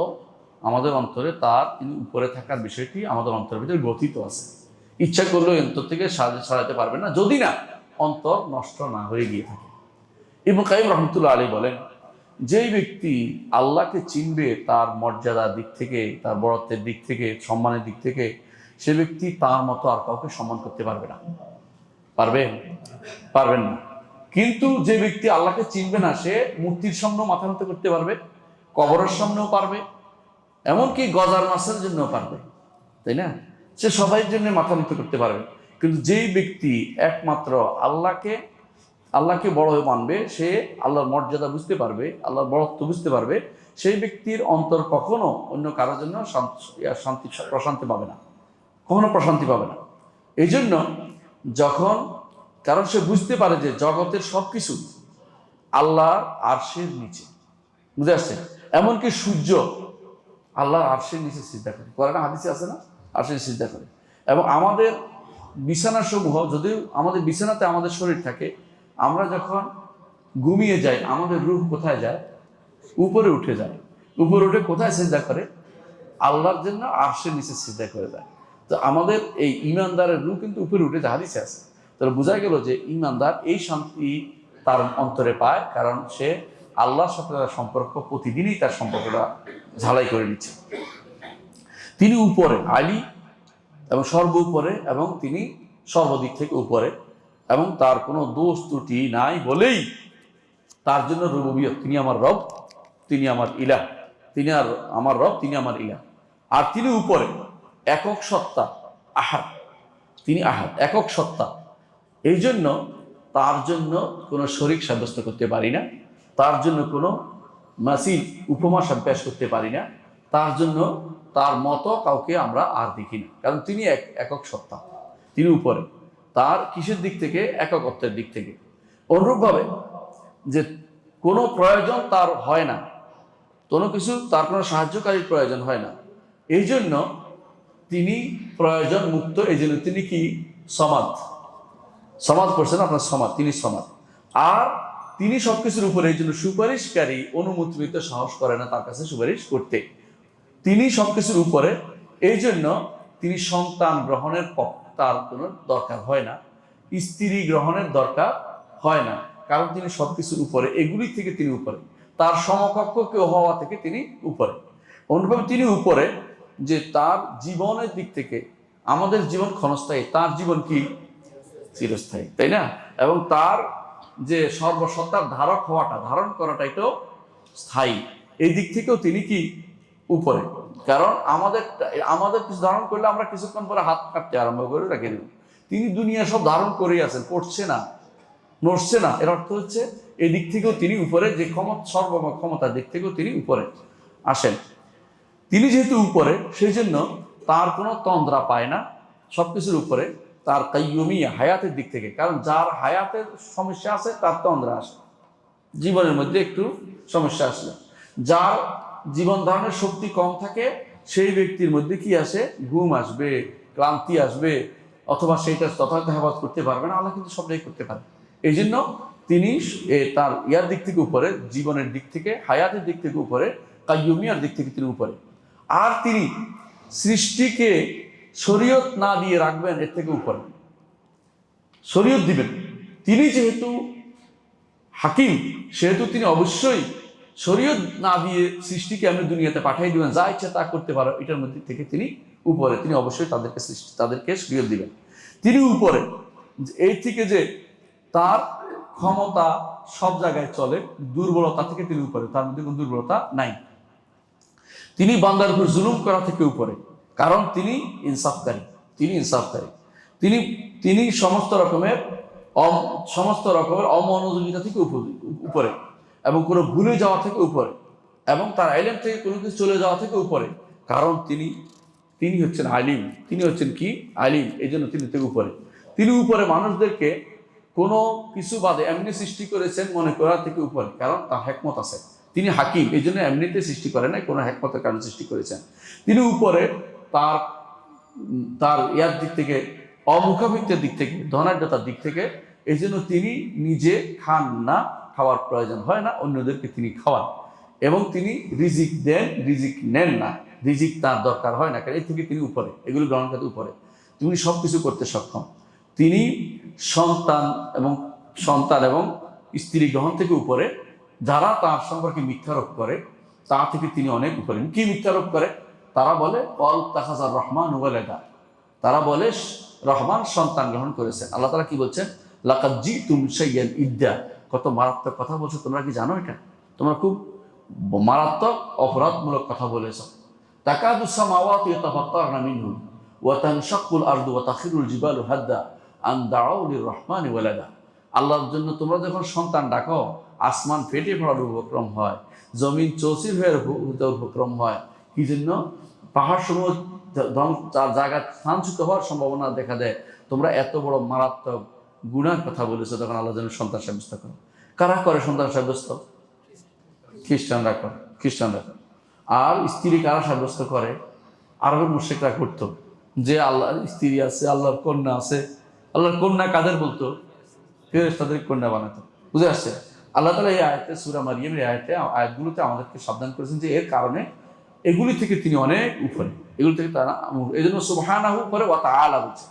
আমাদের অন্তরে তার তিনি উপরে থাকার বিষয়টি আমাদের অন্তরের ভিতরে গ্রথিত আছে। ইচ্ছা করলেও অন্তর থেকে সরাতে পারবেন না, যদি না অন্তর নষ্ট না হয়ে গিয়ে থাকে। ইবনুল কাইয়িম রাহমাতুল্লাহ আলাইহি বলেন, যেই ব্যক্তি আল্লাহকে চিনবে তার মর্যাদার দিক থেকে, তার বড়ত্বের দিক থেকে, সম্মানের দিক থেকে, সে ব্যক্তি তার মতো আর কাউকে সম্মান করতে পারবে না। পারবেন না। কিন্তু যে ব্যক্তি আল্লাহকে চিনবে না, সে মূর্তির সামনেও মাথা নত করতে পারবে, কবরের সামনেও পারবে, এমনকি গজার মাছের জন্যও পারবে, তাই না? সে সবাই জন্য মাথা নত করতে পারবে। কিন্তু যেই ব্যক্তি একমাত্র আল্লাহকে বড় হয়ে মানবে, সে আল্লাহর মর্যাদা বুঝতে পারবে, আল্লাহর বড়ত্ব বুঝতে পারবে, সেই ব্যক্তির অন্তর কখনো অন্য কারোর জন্য প্রশান্তি পাবে না, কখনো প্রশান্তি পাবে না। এই জন্য যখন, কারণ সে বুঝতে পারে যে জগতের সবকিছু আল্লাহর আরশের নিচে, বুঝে আসছে? এমনকি সূর্য আল্লাহর আরশের নিচে সিজদা করে, কোরআনে হাদিসে আছে না? আরশের সিজদা করে। এবং আমাদের বিছানাসমূহ, যদিও আমাদের বিছানাতে আমাদের শরীর থাকে, আমরা যখন ঘুমিয়ে যাই আমাদের রূহ কোথায় যায়? উপরে উঠে যায়। উপরে উঠে কোথায় সিজদা করে? আল্লাহর জন্য আরশের নিচে সিজদা করে দেয়। তো আমাদের এই ইমানদারের রূহ কিন্তু উপরে উঠে যায়, হাদিসে আছে। তাহলে বোঝা গেল যে ইমানদার এই শান্তি তার অন্তরে পায়, কারণ সে আল্লাহর সাথে তার সম্পর্ক প্রতিদিনই তার সম্পর্কটা ঝালাই করে নিচ্ছে। তিনি উপরে, আলী এবং সর্ব উপরে, এবং তিনি সর্বদিক থেকে উপরে, এবং তার কোনো দোষ ত্রুটি নাই বলেই তার জন্য রুবুবিয়ত, তিনি আমার রব, তিনি আমার ইলাহ, তিনি আর আমার রব, তিনি আমার ইলাহ। আর তিনি উপরে, একক সত্তা, আহাদ, তিনি আহাদ, একক সত্তা। এই জন্য তার জন্য কোনো শরীক সাব্যস্ত করতে পারি না, তার জন্য কোনো মাসিল উপমা সাব্যাস করতে পারি না, তার জন্য তার মতো কাউকে আমরা আর দেখি না, কারণ তিনি একক সত্তা, তিনি উপরে। তার কিসের দিক থেকে? এককত্বের দিক থেকে। অনুরূপভাবে যে কোনো প্রয়োজন তার হয় না, কোনো কিছু তার কোনো সাহায্যকারীর প্রয়োজন হয় না, এই জন্য তিনি প্রয়োজন মুক্ত। এই জন্য তিনি কি? সমাদ। সমাদ করছেন আপনার, সমাদ, তিনি সমাদ। আর তিনি সবকিছুর উপরে, এই জন্য সুপারিশকারী অনুমতি নিতে সাহস করে না তার কাছে সুপারিশ করতে। তিনি সবকিছুর উপরে, এই জন্য তিনি সন্তান গ্রহণের তার কোনো দরকার হয় না, স্ত্রী গ্রহণের দরকার হয় না, কারণ তিনি সবকিছুর উপরে, এগুলি থেকে তিনি উপরে, তার সমকক্ষ কেউ হওয়া থেকে তিনি উপরে। অনুভাবে তিনি উপরে যে তার জীবনের দিক থেকে, আমাদের জীবন ক্ষণস্থায়ী, তার জীবন কি? চিরস্থায়ী, তাই না? এবং তার যে সর্বসত্তার ধারক হওয়াটা, ধারণ করাটা, এটাও স্থায়ী। এই দিক থেকেও তিনি কি? উপরে। কারণ আমাদের কিছু ধারণ করলে আমরা কিছুক্ষণ পরে হাত কাটতে আরম্ভ করে রেখে দেব। তিনি দুনিয়া সব ধারণ করেই আছেন, পড়ছে না, নড়ছে না। এর অর্থ হচ্ছে এই দিক থেকেও তিনি উপরে, যে ক্ষমতার দিক থেকেও তিনি উপরে আসেন। তিনি যেহেতু উপরে, সেই জন্য তার কোনো তন্দ্রা পায় না, সবকিছুর উপরে। তার কাইয়ুমিয়া, হায়াতের দিক থেকে, কারণ যার হায়াতের সমস্যা আছে তার তন্দ্রা আসে, জীবনের মধ্যে একটু সমস্যা আসলে। যার জীবন ধারণের শক্তি কম থাকে সেই ব্যক্তির মধ্যে কি আসে? ঘুম আসবে, ক্লান্তি আসবে, অথবা সেইটা তথাযথ হেফাজত করতে পারবে না। আল্লাহ কিন্তু সবটাই করতে পারে। এই জন্য তিনি তার ইয়ার দিক থেকে উপরে, জীবনের দিক থেকে, হায়াতের দিক থেকে উপরে, কাইয়ুমিয়ার দিক থেকে তিনি উপরে। আর তিনি সৃষ্টিকে শরীয়ত না দিয়ে রাখবেন, এর থেকে উপরে শরীয়ত দিবেন। তিনি যেহেতু হাকিম, সেহেতু তিনি অবশ্যই শরীয়ত না দিয়ে সৃষ্টিকে আমি দুনিয়াতে পাঠিয়ে দিবেন, যা ইচ্ছা তা করতে পারো, এটার মধ্যে থেকে তিনি উপরে। তিনি অবশ্যই তাদেরকে শরীয়ত দিবেন। তিনি উপরে এই থেকে যে তার ক্ষমতা সব জায়গায় চলে, দুর্বলতা থেকে তিনি উপরে, তার মধ্যে কোনো দুর্বলতা নাই। তিনি বান্দার উপর জুলুম করা থেকে উপরে, কারণ তিনি ইনসাফকারী, তিনি ইনসাফকারী। তিনি সমস্ত রকমের অমনোযোগিতা থেকে উপরে, এবং কোনো ভুলে যাওয়া থেকে উপরে, এবং তার ইলম থেকে কোনো কিছু চলে যাওয়া থেকে উপরে, কারণ তিনি হচ্ছেন আলিম। তিনি হচ্ছেন কি? আলিম। এই জন্য তিনি থেকে উপরে। তিনি উপরে মানুষদেরকে কোনো কিছু বাদে এমনি সৃষ্টি করেছেন মনে করা থেকে উপরে, কারণ তার হেকমত আছে। তিনি হাকিম, এই জন্য এমনিতে সৃষ্টি করে নাই, কোনো হেকমতের কারণে সৃষ্টি করেছেন। তিনি উপরে তার ইয়ার দিক থেকে, অমুখাভিত্তের দিক থেকে, ধনাঢ্যতার দিক থেকে। এই জন্য তিনি নিজে খান না, খাওয়ার প্রয়োজন হয় না, অন্যদেরকে তিনি খাওয়ান। এবং তিনি রিজিক দেন, রিজিক নেন না, রিজিক তার দরকার হয় না, কারণ এই থেকে তিনি উপরে, এগুলো গ্রহণ করতে উপরে। তিনি সব কিছু করতে সক্ষম। তিনি সন্তান এবং স্ত্রী গ্রহণ থেকে উপরে। যারা তার সম্পর্কে মিথ্যারোপ করে তা থেকে তিনি অনেক উপরে। কি মিথ্যারোপ করে? তারা বলে তাখাযার রহমান ওয়ালাদা, তারা বলে রহমান সন্তান গ্রহণ করেছেন। আল্লাহ তাআলা কি বলছেন? লাকাদ জিতুম শাইয়ান ইদ্দা। কত মারাত্মক কথা বলছো, তোমরা কি জানো এটা? তোমরা খুব মারাত্মক অপরাধমূলক কথা বলেছ। তাকাদুস সামাওয়াতু ইয়াতাফাত্তারনা মিনহু ওয়া তানশাক্কুল আরদু ওয়া তাখিরুল জিবালু হাদ্দা আন দাউ লিররহমানি ওয়ালাদা। আল্লাহর জন্য তোমরা যখন সন্তান ডাকো, আসমান ফেটে পড়ার উপক্রম হয়, জমিন চৌচির হয়ে উপক্রম হয়। কি জন্য? পাহাড় সমূহ জায়গা স্থানচ্যুত হওয়ার সম্ভাবনা দেখা দেয়। তোমরা এত বড় মারাত্মক গুনার কথা বলেছো, তখন আল্লাহ যেন সন্তান সাব্যস্ত করো। কারা করে সন্তান সাব্যস্ত? খ্রিস্টানরা করে। আর স্ত্রী কারা সাব্যস্ত করে? আরবের মুশরিকরা করতো। যে আল্লাহর স্ত্রী আছে, আল্লাহর কন্যা আছে। আল্লাহর কন্যা কাদের বলতো? ফেরেশতাদের কন্যা বানাতো। বুঝে আসছে? আল্লাহ তাআলা এই আয়াতে, সূরা মারইয়ামের আয়াতগুলোতে আমাদেরকে সাবধান করেছেন যে এর কারণে এগুলি থেকে তিনি অনেক উপরে, এগুলি থেকে তারা। এই জন্য সুবহানাহু পরে ওয়া তাআলা বলছে।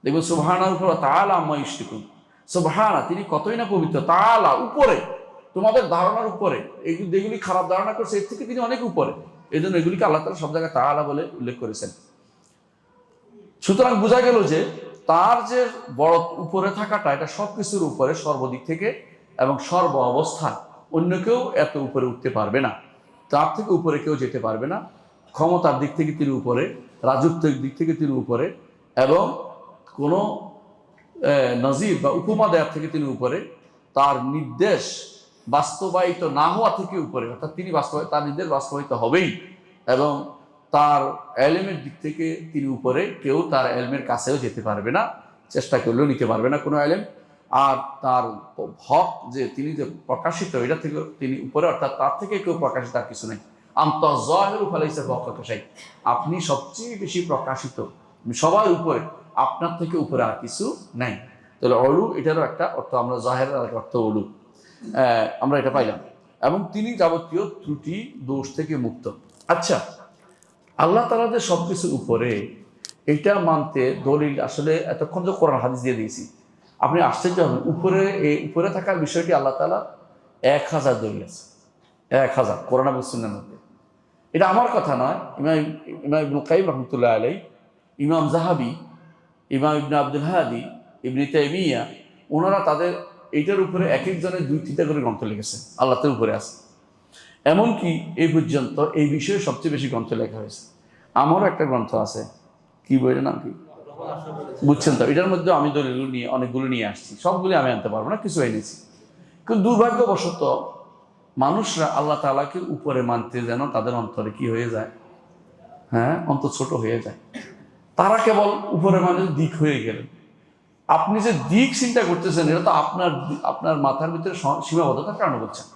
দেখবেন সুবহানাহু ওয়া তাআলা আম্মা ইউশরিকুন। সুবহানা, তিনি কতই না পবিত্র, তাআলা উপরে, তোমাদের ধারণার উপরে। যেগুলি খারাপ ধারণা করছে এর থেকে তিনি অনেক উপরে। এই জন্য এগুলিকে আল্লাহ তাআলা সব জায়গায় তাআলা বলে উল্লেখ করেছেন। সুতরাং বোঝা গেল যে তার যে বড় উপরে থাকাটা, এটা সবকিছুর উপরে, সর্বদিক থেকে এবং সর্ব অবস্থায়। অন্য কেউ এত উপরে উঠতে পারবে না, তার থেকে উপরে কেউ যেতে পারবে না। ক্ষমতার দিক থেকে তিনি উপরে, রাজত্বের দিক থেকে তিনি উপরে, এবং কোনো নজির বা উপমা দেওয়ার থেকে তিনি উপরে, তার নির্দেশ বাস্তবায়িত না হওয়া থেকে উপরে, অর্থাৎ তিনি তার নির্দেশ বাস্তবায়িত হবেই। এবং তার এলমের দিক থেকে তিনি উপরে, কেউ তার এলমের কাছেও যেতে পারবে না, চেষ্টা করলেও নিতে পারবে না কোনো এলেম। আর তার হক যে তিনি যে প্রকাশিত, এটা থেকে তিনি উপরে, অর্থাৎ তার থেকে কেউ প্রকাশিত আর কিছু নেই। আপনি সবচেয়ে বেশি প্রকাশিত, সবার উপরে, আপনার থেকে উপরে আর কিছু নাই। তাহলে অলু এটারও একটা অর্থ, আমরা জাহেরের অর্থ অলু আমরা এটা পাইলাম। এবং তিনি যাবতীয় ত্রুটি দোষ থেকে মুক্ত। আচ্ছা, আল্লাহ তাআলা যে সবকিছুর উপরে, এটা মানতে দলিল আসলে এতক্ষণ যে কোরআন হাদিস দিয়ে দিয়েছি, আপনি আশ্চর্য হবেন। এই উপরে থাকার বিষয়টি আল্লাহ তাআলা 1000 দলিল আছে, 1000 কোরআন এবং সুন্নাহর মধ্যে। এটা আমার কথা নয়। ইমাম ইবনে কাইয়িম রাহমাতুল্লাহ আলাইহি, ইমাম যাহাবী, ইমাম ইবনে আব্দুল হাদি, ইবনে তাইমিয়া, ওনারা তাদের এইটার উপরে এক একজনের 2-3টা করে গ্রন্থ লিখেছে, আল্লাহ তাআলার উপরে আছে। এমনকি এই পর্যন্ত এই বিষয়ে সবচেয়ে বেশি গ্রন্থ লেখা হয়েছে। আমারও একটা গ্রন্থ আছে, কি বইটার নাম কি বুঝছেন তো? এটার মধ্যে আমি দলিলগুলো নিয়ে অনেকগুলো নিয়ে আসছি, সবগুলি আমি আনতে পারবো না, কিছু এনেছি। কিন্তু দুর্ভাগ্যবশত মানুষরা আল্লাহ তাআলাকে উপরে মানতে যেন তাদের অন্তরে কি হয়ে যায়, অন্তর ছোট হয়ে যায়। তারা কেবল উপরে মানে দিক হয়ে গেলেন। আপনি যে দিক চিন্তা করতেছেন, এটা তো আপনার মাথার ভিতরে সীমাবদ্ধতার কারণে বলছেন।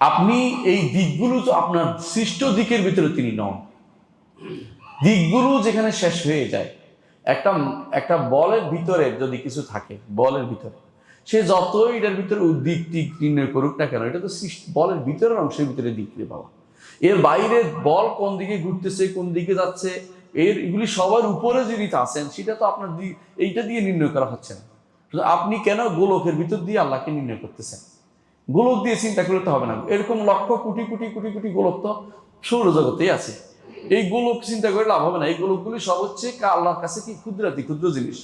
আপনি এই দিকগুলো তো আপনার সৃষ্ট দিকের ভিতরে তিনি নন। দিকগুলো যেখানে শেষ হয়ে যায়, একটা বলের ভিতরে যদি কিছু থাকে, বলের ভিতরে সে যতই এটার ভিতরে দিক টিক নির্ণয় করুক না কেন, এটা তো বলের ভিতরের অংশের ভিতরে দিক দিয়ে পাওয়া। এর বাইরে বল কোন দিকে ঘুরতেছে, কোন দিকে যাচ্ছে, এগুলি সবার উপরে যিনি আছেন, সেটা তো আপনার এইটা দিয়ে নির্ণয় করা হচ্ছে না। আপনি কেন গোলকের ভিতর দিয়ে আল্লাহকে নির্ণয় করতেছেন? গোলক দিয়ে চিন্তা করতে হবে না। এরকম লক্ষ কোটি কোটি কোটি কোটি গোলক তো সৌরজগতেই আছে। এই গোলক চিন্তা করে লাভ হবে না। এই গোলকগুলি সব হচ্ছে আল্লাহর কাছে কি ক্ষুদ্র জিনিস।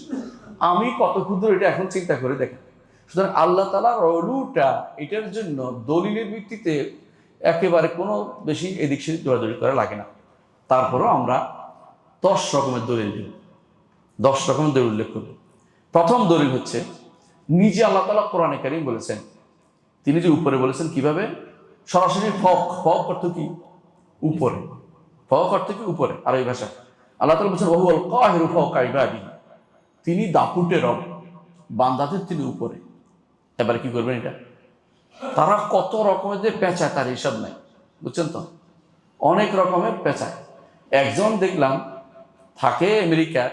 আমি কত ক্ষুদ্র, এটা এখন চিন্তা করে দেখেন। সুতরাং আল্লাহ তাআলার অলুটা, এটার জন্য দলিলের ভিত্তিতে একেবারে কোনো বেশি এদিক সেদিক দৌড়াদৌড়ি করা লাগে না। তারপরেও আমরা 10 রকমের দলিল দিব, 10 রকমের দলিল উল্লেখ করব। প্রথম দলিল হচ্ছে, নিজে আল্লাহ তাআলা কোরআনে কারীম বলেছেন, তিনি যে উপরে বলেছেন কিভাবে? সরাসরি ফক অর্থ কি? উপরে। ফক অর্থ কি? উপরে। আর এই ভাষা আল্লাহ তাআলা বলেছেন ওয়াহুয়াল কাহিরু ফাওকা ইবাদিহি, তিনি দাপুটে রব, বান্দাদের তিনি উপরে। এবারে কি করবেন এটা? তারা কত রকমের যে পেঁচায় তার হিসাব নাই, বুঝছেন তো? অনেক রকমের পেঁচায়। একজন দেখলাম থাকে আমেরিকা,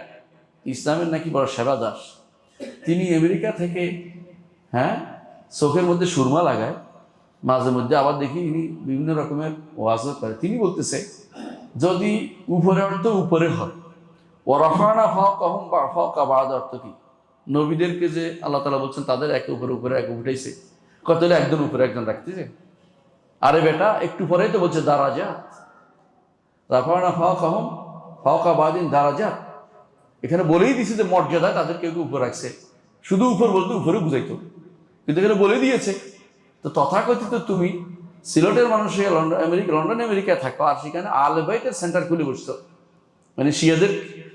ইসলামের নাকি বড় সেবা দাস। তিনি আমেরিকা থেকে চোখের মধ্যে সুরমা লাগায়, মাঝে মধ্যে আবার দেখি ইনি বিভিন্ন রকমের ওয়াজ করে। তিনি বলতেছে যদি উপরে অর্থ উপরে হয়, ও রফানা ফাওকাহুম ফাওকা বাদ অর্থ কি? নবীদেরকে যে আল্লাহ তাআলা বলছেন তাদের একে উপরে উপরে এক উঠাইছে, কত হলে একজন উপরে একজন রাখতেছে। আরে বেটা, একটু পরেই তো বলছে দারাজাত, রফানা ফাওকাহুম ফাওকা বাদিন দারাজাত। এখানে বলেই দিছে যে মর্যাদায় তাদের কেউ উপর রাখছে। শুধু উপর বলতে উপরে বুঝাইতো, কিন্তু এখানে বলে দিয়েছে। তো তথাকথিত তুমি সিলেটের মানুষ হয়ে লন্ডন আমেরিকায় থাকো, আর সেখানে আহলে বাইতের সেন্টার খুলে বসছো, মানে শিয়াদের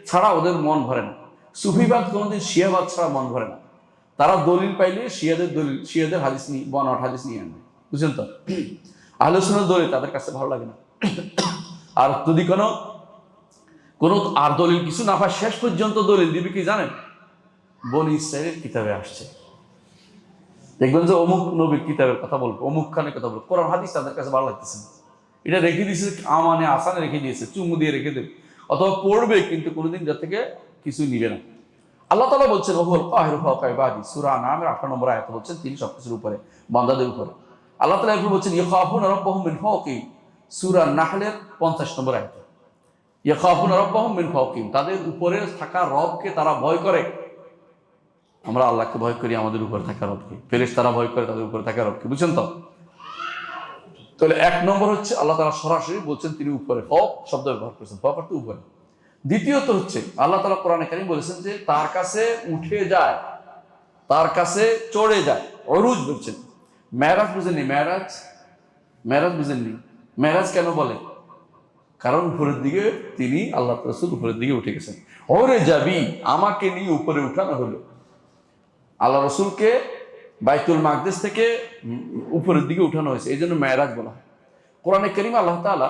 ছাড়া ওদের মন ভরে না। সুফিবাদ কোনোদিন শিয়াবাদ ছাড়া মন ভরে না। তারা দলিল পাইলে শিয়াদের হাদিস নিয়ে, বনাট হাদিস নিয়ে আনবে, বুঝছেন তো? আহলে সুন্নাত দলিল তাদের কাছে ভালো লাগে না। আর যদি কোনো আর দলিল কিছু না পায়, শেষ পর্যন্ত দলিল দিবে কি জানেন? বনী ইসরাঈলের কিতাবে আসছে, দেখবেন যে অমুক নবীর কিতাবের কথা বলবো, অমুক খানের কথা বলবো। কোরআন হাদিস তাদের কাছে ভালো লাগতেছে না, এটা রেখে দিয়েছে আমানে আসানে রেখে দিয়েছে, চুমু দিয়ে রেখে দেবে। অথবা পড়বে কিন্তু কোনোদিন যা থেকে কিছু নিবে না। আল্লাহ তাআলা বলছেন ওহুল কাহিরু ফাওকা ইবাদি, সূরা নামের 18 নম্বর আয়াতে বলছেন তিনি সবকিছুর উপরে, বান্দাদের উপরে। আল্লাহ তাআলা এরপর বলছেন ইয়াখাফুনা রাব্বাহুম মিন ফাওকিহিম, সূরা নাহলের 50 নম্বর আয়াতে। ইয়াখাফুনা রাব্বাহুম মিন ফাওকিহিম, তাদের উপরে থাকা রবকে তারা ভয় করে। আমরা আল্লাহকে ভয় করি, আমাদের উপরে থাকা রবকে। ফেরেশতারা ভয় করে তাদের উপরে থাকা রবকে, বুঝছেন তো? তাহলে 1 নম্বর হচ্ছে আল্লাহ তাআলা সরাসরি বলছেন তিনি উপরে, ফক শব্দ ব্যবহার করেছেন, ফক অর্থ উপরে। দ্বিতীয়ত হচ্ছে আল্লাহ তাআলা কোরআনে কারীম বলেছেন যে তার কাছে উঠে যায়, তার কাছে চড়ে যায়, অরুজ বলছেন। মেরাজ বুঝেননি? মেরাজ বুঝেননি? মেরাজ কেন বলে? কারণ উপরের দিকে তিনি আল্লাহ রাসূল উপরের দিকে উঠে গেছেন। ওরে যাবি, আমাকে নিয়ে উপরে উঠানো হলো। আল্লাহ রাসূলকে বাইতুল মাকদিস থেকে উপরের দিকে উঠানো হয়েছে, এই জন্য মেরাজ বলা হয়। কোরআনে কারীমে আল্লাহ তাআলা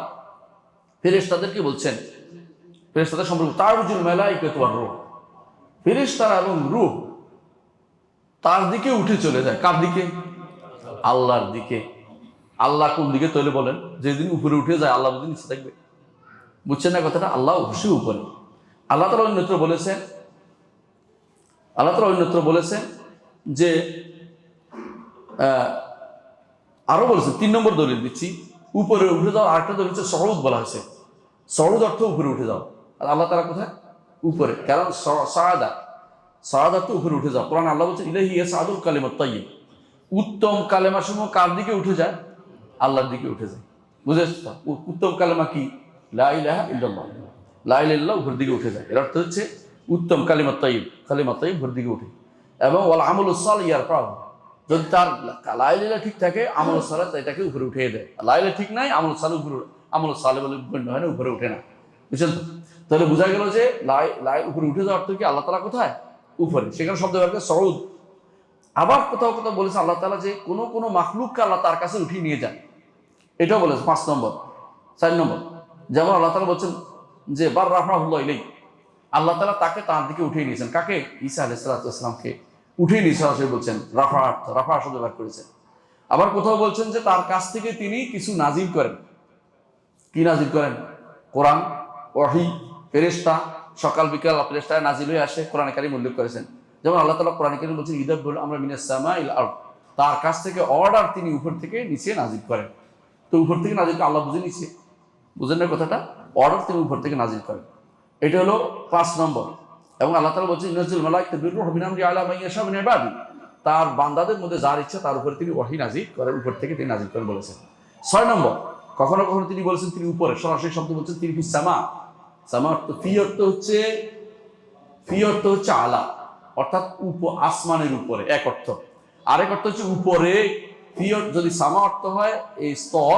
ফেরেশতাদেরকে বলছেন, ফেরেশতাদের সম্পর্কে তারজুল মালাইকাতু ওয়ার রূহ, ফেরেশতারা এবং রূহ তার দিকে উঠে চলে যায়। কার দিকে? আল্লাহর দিকে। আল্লাহ কোন দিকে তৈলে বলেন? যেদিন উপরে উঠে যায় আল্লাহ যেদিন নিচে থাকবে, বুঝছেন না কথাটা? আল্লাহ অবশ্যই উপরে। আল্লাহ তাআলা অন্যত্র বলেছেন যে আরো বলেছেন, 3 নম্বর দলিল দিচ্ছি, উপরে উঠে যাওয়া। আরেকটা দলিল হচ্ছে সউদ বলা হয়েছে, সউদ অর্থ উপরে উঠে যাও। আর আল্লাহ তাআলা কোথায়? উপরে, কারণ সাআদা তো উপরে উঠে যাও। কোরআন আল্লাহ বলছেন ইলাইহি ইয়াসআদুল কালিমাত তাইয়্যিব, উত্তম কালেমা সমূহ কার দিকে উঠে যায়? আল্লাহর দিকে উঠে যায়। বুঝেছ তো? উত্তম কালেমা কি? লা ইলাহা ইল্লাল্লাহ, লা ইলাহা ইল্লাল্লাহ উপরের দিকে উঠে যায়। এর অর্থ হচ্ছে উত্তম কালিমাত তাইয়্যিব, কালিমাত তাইয়্যিব উপরের দিকে উঠে। এবং ওয়াল আমালুস সালিহ ইয়ারফাহু, যদি তার লা ইলাহা ঠিক থাকে আমলুস সালিহ এটাকে উপরে উঠিয়ে দেয়। লা ইলাহা ঠিক নাই, আমলুস সালিহ উপরে, আমলুস সালিহ বলে গণ্য হয় না, উপরে উঠে না। বুঝছেন তো? তাহলে বোঝা গেল যে লা উপরে উঠে যাওয়ার অর্থ কি? আল্লাহ তাআলা কোথায়? উপরে। সেখানে শব্দ ব্যবহার করে সউদ। আবার কোথাও কোথাও বলেছে আল্লাহ তাআলা যে কোনো মাখলুককে আল্লাহ তার কাছে উঠিয়ে নিয়ে যান, এটাও বলেছে 5 নম্বর। 4 নম্বর যেমন আল্লাহ তাআলা বলছেন যে বার রাফাহুল্লাহ ইলাইহি, আল্লাহ তাআলা তাকে তার দিকে উঠিয়ে নিয়েছেন। কাকে? ঈসা আলাইহিস সালামকে উঠিয়ে নিয়ে সরাসরি বলছেন, রাফা শব্দ ব্যবহার করেছেন। আবার কোথাও বলছেন যে তার কাছ থেকে তিনি কিছু নাজিল করেন। কি নাজিল করেন? কোরআন, ওহী, ফেরেশতা, সকাল বিকাল ফেরেশতারা নাজিল হয়ে আসে, কোরআনে কারীম উল্লেখ করেছেন। যেমন আল্লাহ তাআলা কোরআনে কারীম বলছেন ইদাব্বুল আমরা মিনাস সামাইল আরদ, তার কাছ থেকে অর্ডার তিনি উপর থেকে নিচে নাজিল করেন। তো উপর থেকে নাজিল আল্লাহ বুঝে নিচে, বুঝেন না কথাটা? অর্ডার তিনি উপর থেকে নাজিল করেন, এটা হলো 5 নম্বর। এবং আল্লাহ তাআলা বলছেন ইনাজ্জিল মালাইকাতা বিরূহি মিন আমরি আলা মান ইয়াশা মিন ইবাদি, তার বান্দাদের মধ্যে যার ইচ্ছা তার উপরে তিনি ওহী নাজিল করেন, উপর থেকে তিনি নাজিল করেন বলেছেন। 6 নম্বর, কখনো কখনো তিনি বলেছেন তিনি উপরে, সরাসরি শব্দ বলছেন তিনি ফিস সামা। সামা অর্থ ফি অর্থ হচ্ছে আলা, অর্থাৎ আসমানের উপরে, এক অর্থ। আরেক অর্থ হচ্ছে উপরে। ফি যদি সামা অর্থ হয় এই স্তর,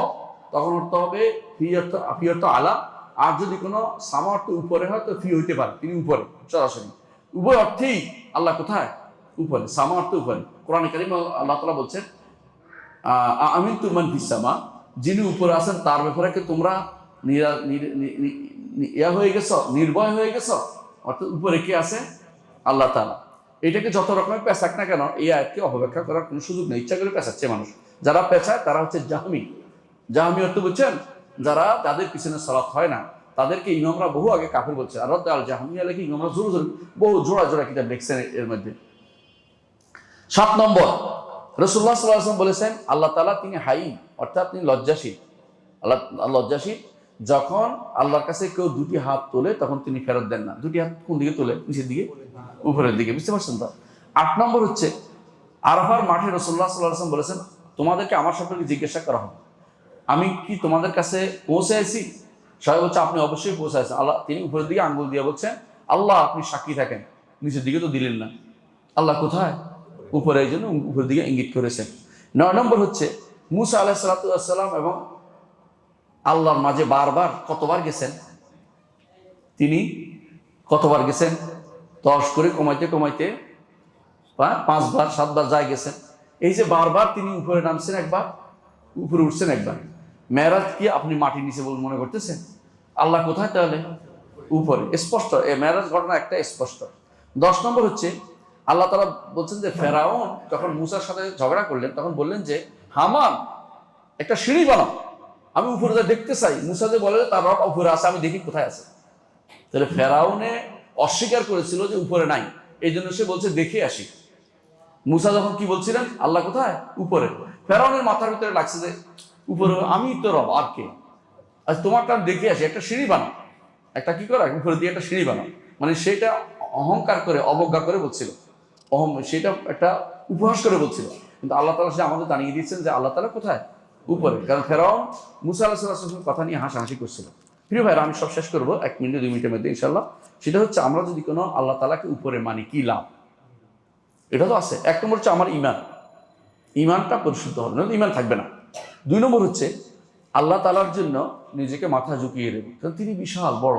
তখন অর্থ হবে ফি অর্থ আলা। আর যদি কোনো সামা অর্থ উপরে হয় তো ফি হইতে পারে তিনি উপরে, সরাসরি উভয় অর্থেই আল্লাহ কোথায়? উপরে। সামা অর্থ উপরে। কোরআনে কারীমে আল্লাহ তাআলা বলছেন আমিনতু মান ফিস সামা, যিনি উপরে আছেন তার ব্যাপারে কি তোমরা হয়ে গেছো, নির্ভয় হয়ে গেছো? অর্থাৎ উপরে কে আছে? আল্লাহ তাআলা। এটাকে যত রকমের পেঁচাক না কেন, এই আয়াতকে অপব্যাখ্যা করার কোনো সুযোগ নেই। ইচ্ছা করে পেঁচাচ্ছে মানুষ। যারা পেঁচায় তারা হচ্ছে জাহমি অর্থ বুঝছেন? যাদের পিছনে সালাত হয় না তাদেরকে ইমামরা বহু আগে কাফির বলছে। আর রদ্দ আল জাহমিয়া লেখে ইমামরা বহু জোড়া কিতাব লিখছেন এর মধ্যে। 7 নম্বর, রাসূলুল্লাহ সাল্লাল্লাহু আলাইহি ওয়াসাল্লাম বলেছেন আল্লাহ তাআলা তিনি হাই, অর্থাৎ তিনি লজ্জাশীল। আল্লাহ লজ্জাশীল। যখন আল্লাহর কাছে কেউ 2টি হাত তোলে তখন তিনি ফেরত দেন না। 2টি হাত কোন দিকে তোলে? নিচের দিকে, উপরের দিকে। বুঝতে পারছেন তো? 8 নম্বর হচ্ছে আরাফার মাঠে রাসূলুল্লাহ সাল্লাল্লাহু আলাইহি ওয়াসাল্লাম বলেছেন তোমাদেরকে আমার সম্পর্কে জিজ্ঞাসা করা হবে, আমি কি তোমাদের কাছে পৌঁছেছি? সবাই বলছে আপনি অবশ্যই পৌঁছাইছেন। আল্লাহ তিনি উপরের দিকে আঙ্গুল দিয়ে বলছেন আল্লাহ আপনি সাক্ষী থাকেন, নিচের দিকে তো দিলেন না। আল্লাহ কোথায়? উপরে, এই জন্য উপরের দিকে ইঙ্গিত করেছেন। 9 নম্বর হচ্ছে মুসা আলাইহিস সালাম এবং আল্লাহর মাঝে কতবার গেছেন? তিনি কতবার গেছেন? 10 করে কমাইতে 5বার 7বার যায় গেছেন। এই যে বারবার তিনি উপরে নামছেন একবার, উপরে উঠছেন একবার। মেরাজ কি আপনি মাটির নিচে বলে মনে করতেছেন? আল্লাহ কোথায় তাহলে? উপরে। স্পষ্ট, এই মেরাজ ঘটনা একটা স্পষ্ট। 10 নম্বর হচ্ছে আল্লাহ তাআলা বলছেন যে ফেরাউন যখন মুসার সাথে ঝগড়া করলেন তখন বললেন যে হামান একটা সিঁড়ি বানাও, আমি উপরে যা দেখতে চাই। মুসা যে বলে তার রব উপরে আছে, আমি দেখি কোথায় আছে। তাহলে ফেরাউনে অস্বীকার করেছিল যে উপরে নাই, এই জন্য সে বলছে দেখে আসি। মুসা যখন কি বলছিলেন আল্লাহ কোথায়? উপরে। ফেরাউনের মাথার ভিতরে লাগছে যে উপরে আমি তো রব, আর কে? আজ তোমার কারণ দেখে আসি, একটা সিঁড়ি বানাও, একটা কি করা উপরে দিয়ে একটা সিঁড়ি বানাও। মানে সেটা অহংকার করে অবজ্ঞা করে বলছিল, সেটা একটা উপহাস করে বলছিল। কিন্তু আল্লাহ তাআলা সে আমাদের জানিয়ে দিচ্ছেন যে আল্লাহ তাআলা কোথায়? উপরে। কারণ ফেরাউন মুসা আলাইহিস সালামের কথা নিয়ে হাসাহাসি করছিল। প্রিয় ভাইরা, আমি সব শেষ করবো 1 মিনিট 2 মিনিটের মধ্যে ইনশাল্লাহ। সেটা হচ্ছে আমরা যদি কোনো আল্লাহ তাআলাকে উপরে মানি কি লাভ, এটা তো আছে। 1 নম্বর হচ্ছে আমার ইমানটা পরিশুদ্ধ হবে, না ইমান থাকবে না। 2 নম্বর হচ্ছে আল্লাহ তাআলার জন্য নিজেকে মাথা ঝুঁকিয়ে দেবে, কারণ তিনি বিশাল বড়,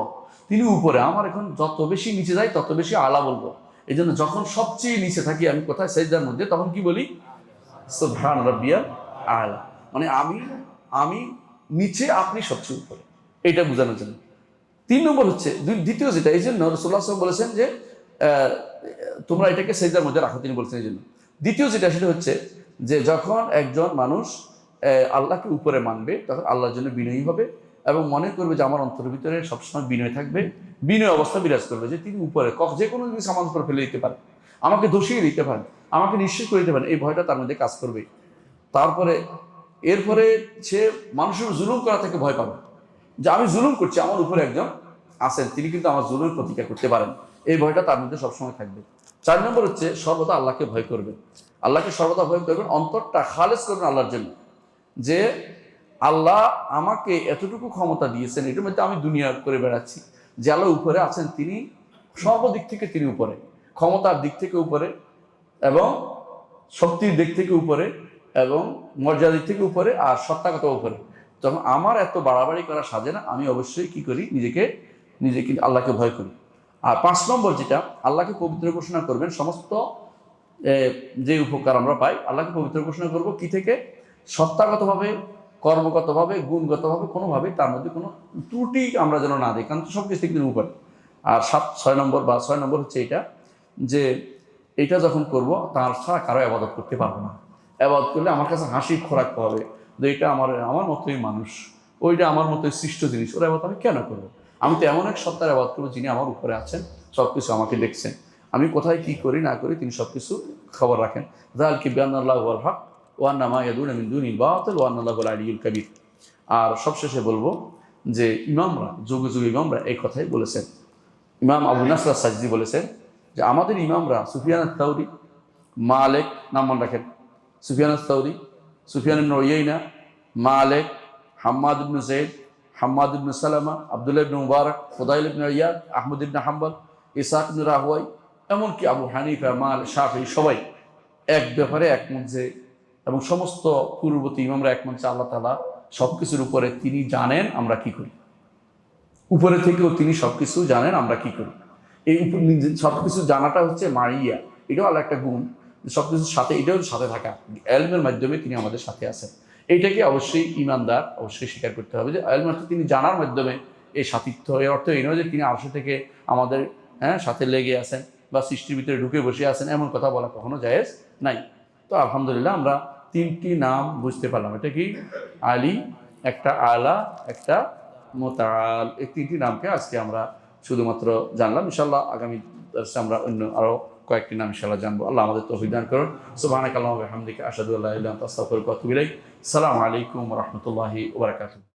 তিনি উপরে। আমার এখন যত বেশি নিচে যাই তত বেশি আলা বলবো। এই জন্য যখন সবচেয়ে নিচে থাকি আমি কোথায়? সেজদার মধ্যে, তখন কি বলি? সুবহান রাব্বিয়াল আলা। মানে আমি নিচে, আপনি সবচেয়ে উপরে, এটা বোঝানোর জন্য। 3 নম্বর হচ্ছে দ্বিতীয় যেটা, এই জন্য রাসূলুল্লাহ সাল্লাল্লাহু আলাইহি ওয়াসাল্লাম বলেছেন যে তোমরা এটাকে সেজদার মধ্যে রাখো, তিনি বলছেন এই জন্য। দ্বিতীয় যেটা, সেটা হচ্ছে যে যখন একজন মানুষ আল্লাহকে উপরে মানবে, তখন আল্লাহর জন্য বিনয়ী হবে এবং মনে করবে যে আমার অন্তরের ভিতরে সবসময় বিনয় থাকবে, বিনয় অবস্থা বিরাজ করবে যে তিনি উপরে, যে কোনো জিনিস আমার উপরে ফেলে দিতে পারেন, আমাকে দোষিয়ে দিতে পারেন, আমাকে নিশ্চিত করে দিতে পারেন, এই ভয়টা তার মধ্যে কাজ করবে। তারপরে এরপরে সে মানুষের জুলুম করা থেকে ভয় পাবে, যে আমি জুলুম করছি, আমার উপরে একজন আছেন, তিনি কিন্তু আমার জুলুমের প্রতিকার করতে পারেন, এই ভয়টা তার মধ্যে সবসময় থাকবে। 4 নম্বর হচ্ছে সর্বদা আল্লাহকে ভয় করবেন, আল্লাহকে সর্বদা ভয় করবেন, অন্তরটা খালেস করবেন আল্লাহর জন্য, যে আল্লাহ আমাকে এতটুকু ক্ষমতা দিয়েছেন, এটার মধ্যে আমি দুনিয়া করে বেড়াচ্ছি, যে আল্লাহ উপরে আছেন, তিনি সর্বদিক থেকে তিনি উপরে, ক্ষমতার দিক থেকে উপরে এবং শক্তির দিক থেকে উপরে এবং মর্যাদার দিক থেকে উপরে আর সত্তাগত উপরে। তখন আমার এত বাড়াবাড়ি করা সাজে না, আমি অবশ্যই কি করি? নিজেকে আল্লাহকে ভয় করি। আর 5 নম্বর যেটা, আল্লাহকে পবিত্র ঘোষণা করবেন। সমস্ত যে উপকার আমরা পাই, আল্লাহকে পবিত্র ঘোষণা করব কি থেকে? সত্তাগতভাবে, কর্মগতভাবে, গুণগতভাবে, কোনোভাবেই তার মধ্যে কোনো ত্রুটি আমরা যেন না দিই, কারণ সব কিছু থেকে উপরে। আর 6 নম্বর হচ্ছে এটা, যে এটা যখন করব তার ছাড়া কারো আবাদত করতে পারবো না। আবাদত করলে আমার কাছে হাসি খোরাক হবে যে এটা আমার মতোই মানুষ, ওইটা আমার মতোই সৃষ্ট জিনিস, ওর আবাদত আমি কেন করবো? আমি তো এমন এক সত্তার আবাদত করবো যিনি আমার উপরে আছেন, সব কিছু আমাকে দেখছেন, আমি কোথায় কি করি না করি তিনি সব কিছু খবর রাখেন। যালিকা বিআন্নাল্লাহু হুয়াল হক ওয়া আন্না মা ইয়াদুনা মিন দুনিল বাতিল ওয়া আন্নাল্লাহু আল আলিয়্যুল কাবীর। আর সবশেষে বলবো যে ইমামরা, যুগে যুগে ইমামরা এই কথাই বলেছেন। ইমাম আবু নাসর আস-সাজদি বলেছেন যে আমাদের ইমামরা সুফিয়ান আত-তাওরি, মালিক, নাম মনে রাখেন, সুফিয়ান আত-তাওরি, সুফিয়ান ইবনে উয়াইনা, মালিক, হাম্মাদ ইবনে যায়েদ, হাম্মাদ ইবনে সালামা, আব্দুল্লাহ ইবনে মুবারক, ফুদাইল ইবনে ইয়াদ, আহমদ ইবনে হাম্বল, ইসহাক ইবনে রাহওয়াই, এমনকি আবু হানিফা, মালিক, শাফিঈ সবাই এক ব্যাপারে একমত যে, এবং সমস্ত পূর্ববর্তী ইমামরা একমত যে আল্লাহ তাআলা সবকিছুর উপরে, তিনি জানেন আমরা কি করি, উপরে থেকেও তিনি সবকিছু জানেন আমরা কি করি। এই সবকিছু জানাটা হচ্ছে মারিয়া, এটাও আলাদা একটা গুণ, সবকিছুর সাথে এটাও সাথে থাকা, এলমের মাধ্যমে তিনি আমাদের সাথে আছেন। এইটাকে অবশ্যই ইমানদার অবশ্যই স্বীকার করতে হবে যে এলম অর্থ তিনি জানার মাধ্যমে এই সাথিত্ব। এর অর্থ এই নয় যে তিনি আরশ থেকে আমাদের সাথে লেগে আছেন বা সৃষ্টির ভিতরে ঢুকে বসে আছেন, এমন কথা বলা কখনো জায়েজ নাই। তো আলহামদুলিল্লাহ আমরা 3টি নাম বুঝতে পারলাম। এটা কি? আলী, একটা আলা, একটা মুতাআল, এই 3টি নামকে আজকে আমরা শুধুমাত্র জানলাম। ইনশাআল্লাহ আগামী দর্শে আমরা অন্য আরো কয়েকটি নাম ইনশাআল্লাহ জানবো। আল্লাহ আমাদের তৌফিক দান করুন। সুবহানাকাল্লাহুম্মা ওয়া বিহামদিকা আশহাদু আল্লা ইলাহা ইল্লা আনতা আস্তাগফিরুকা ওয়া আতুবু ইলাইক। আসসালামু আলাইকুম ওয়া রাহমাতুল্লাহি ওয়া বারাকাতুহু।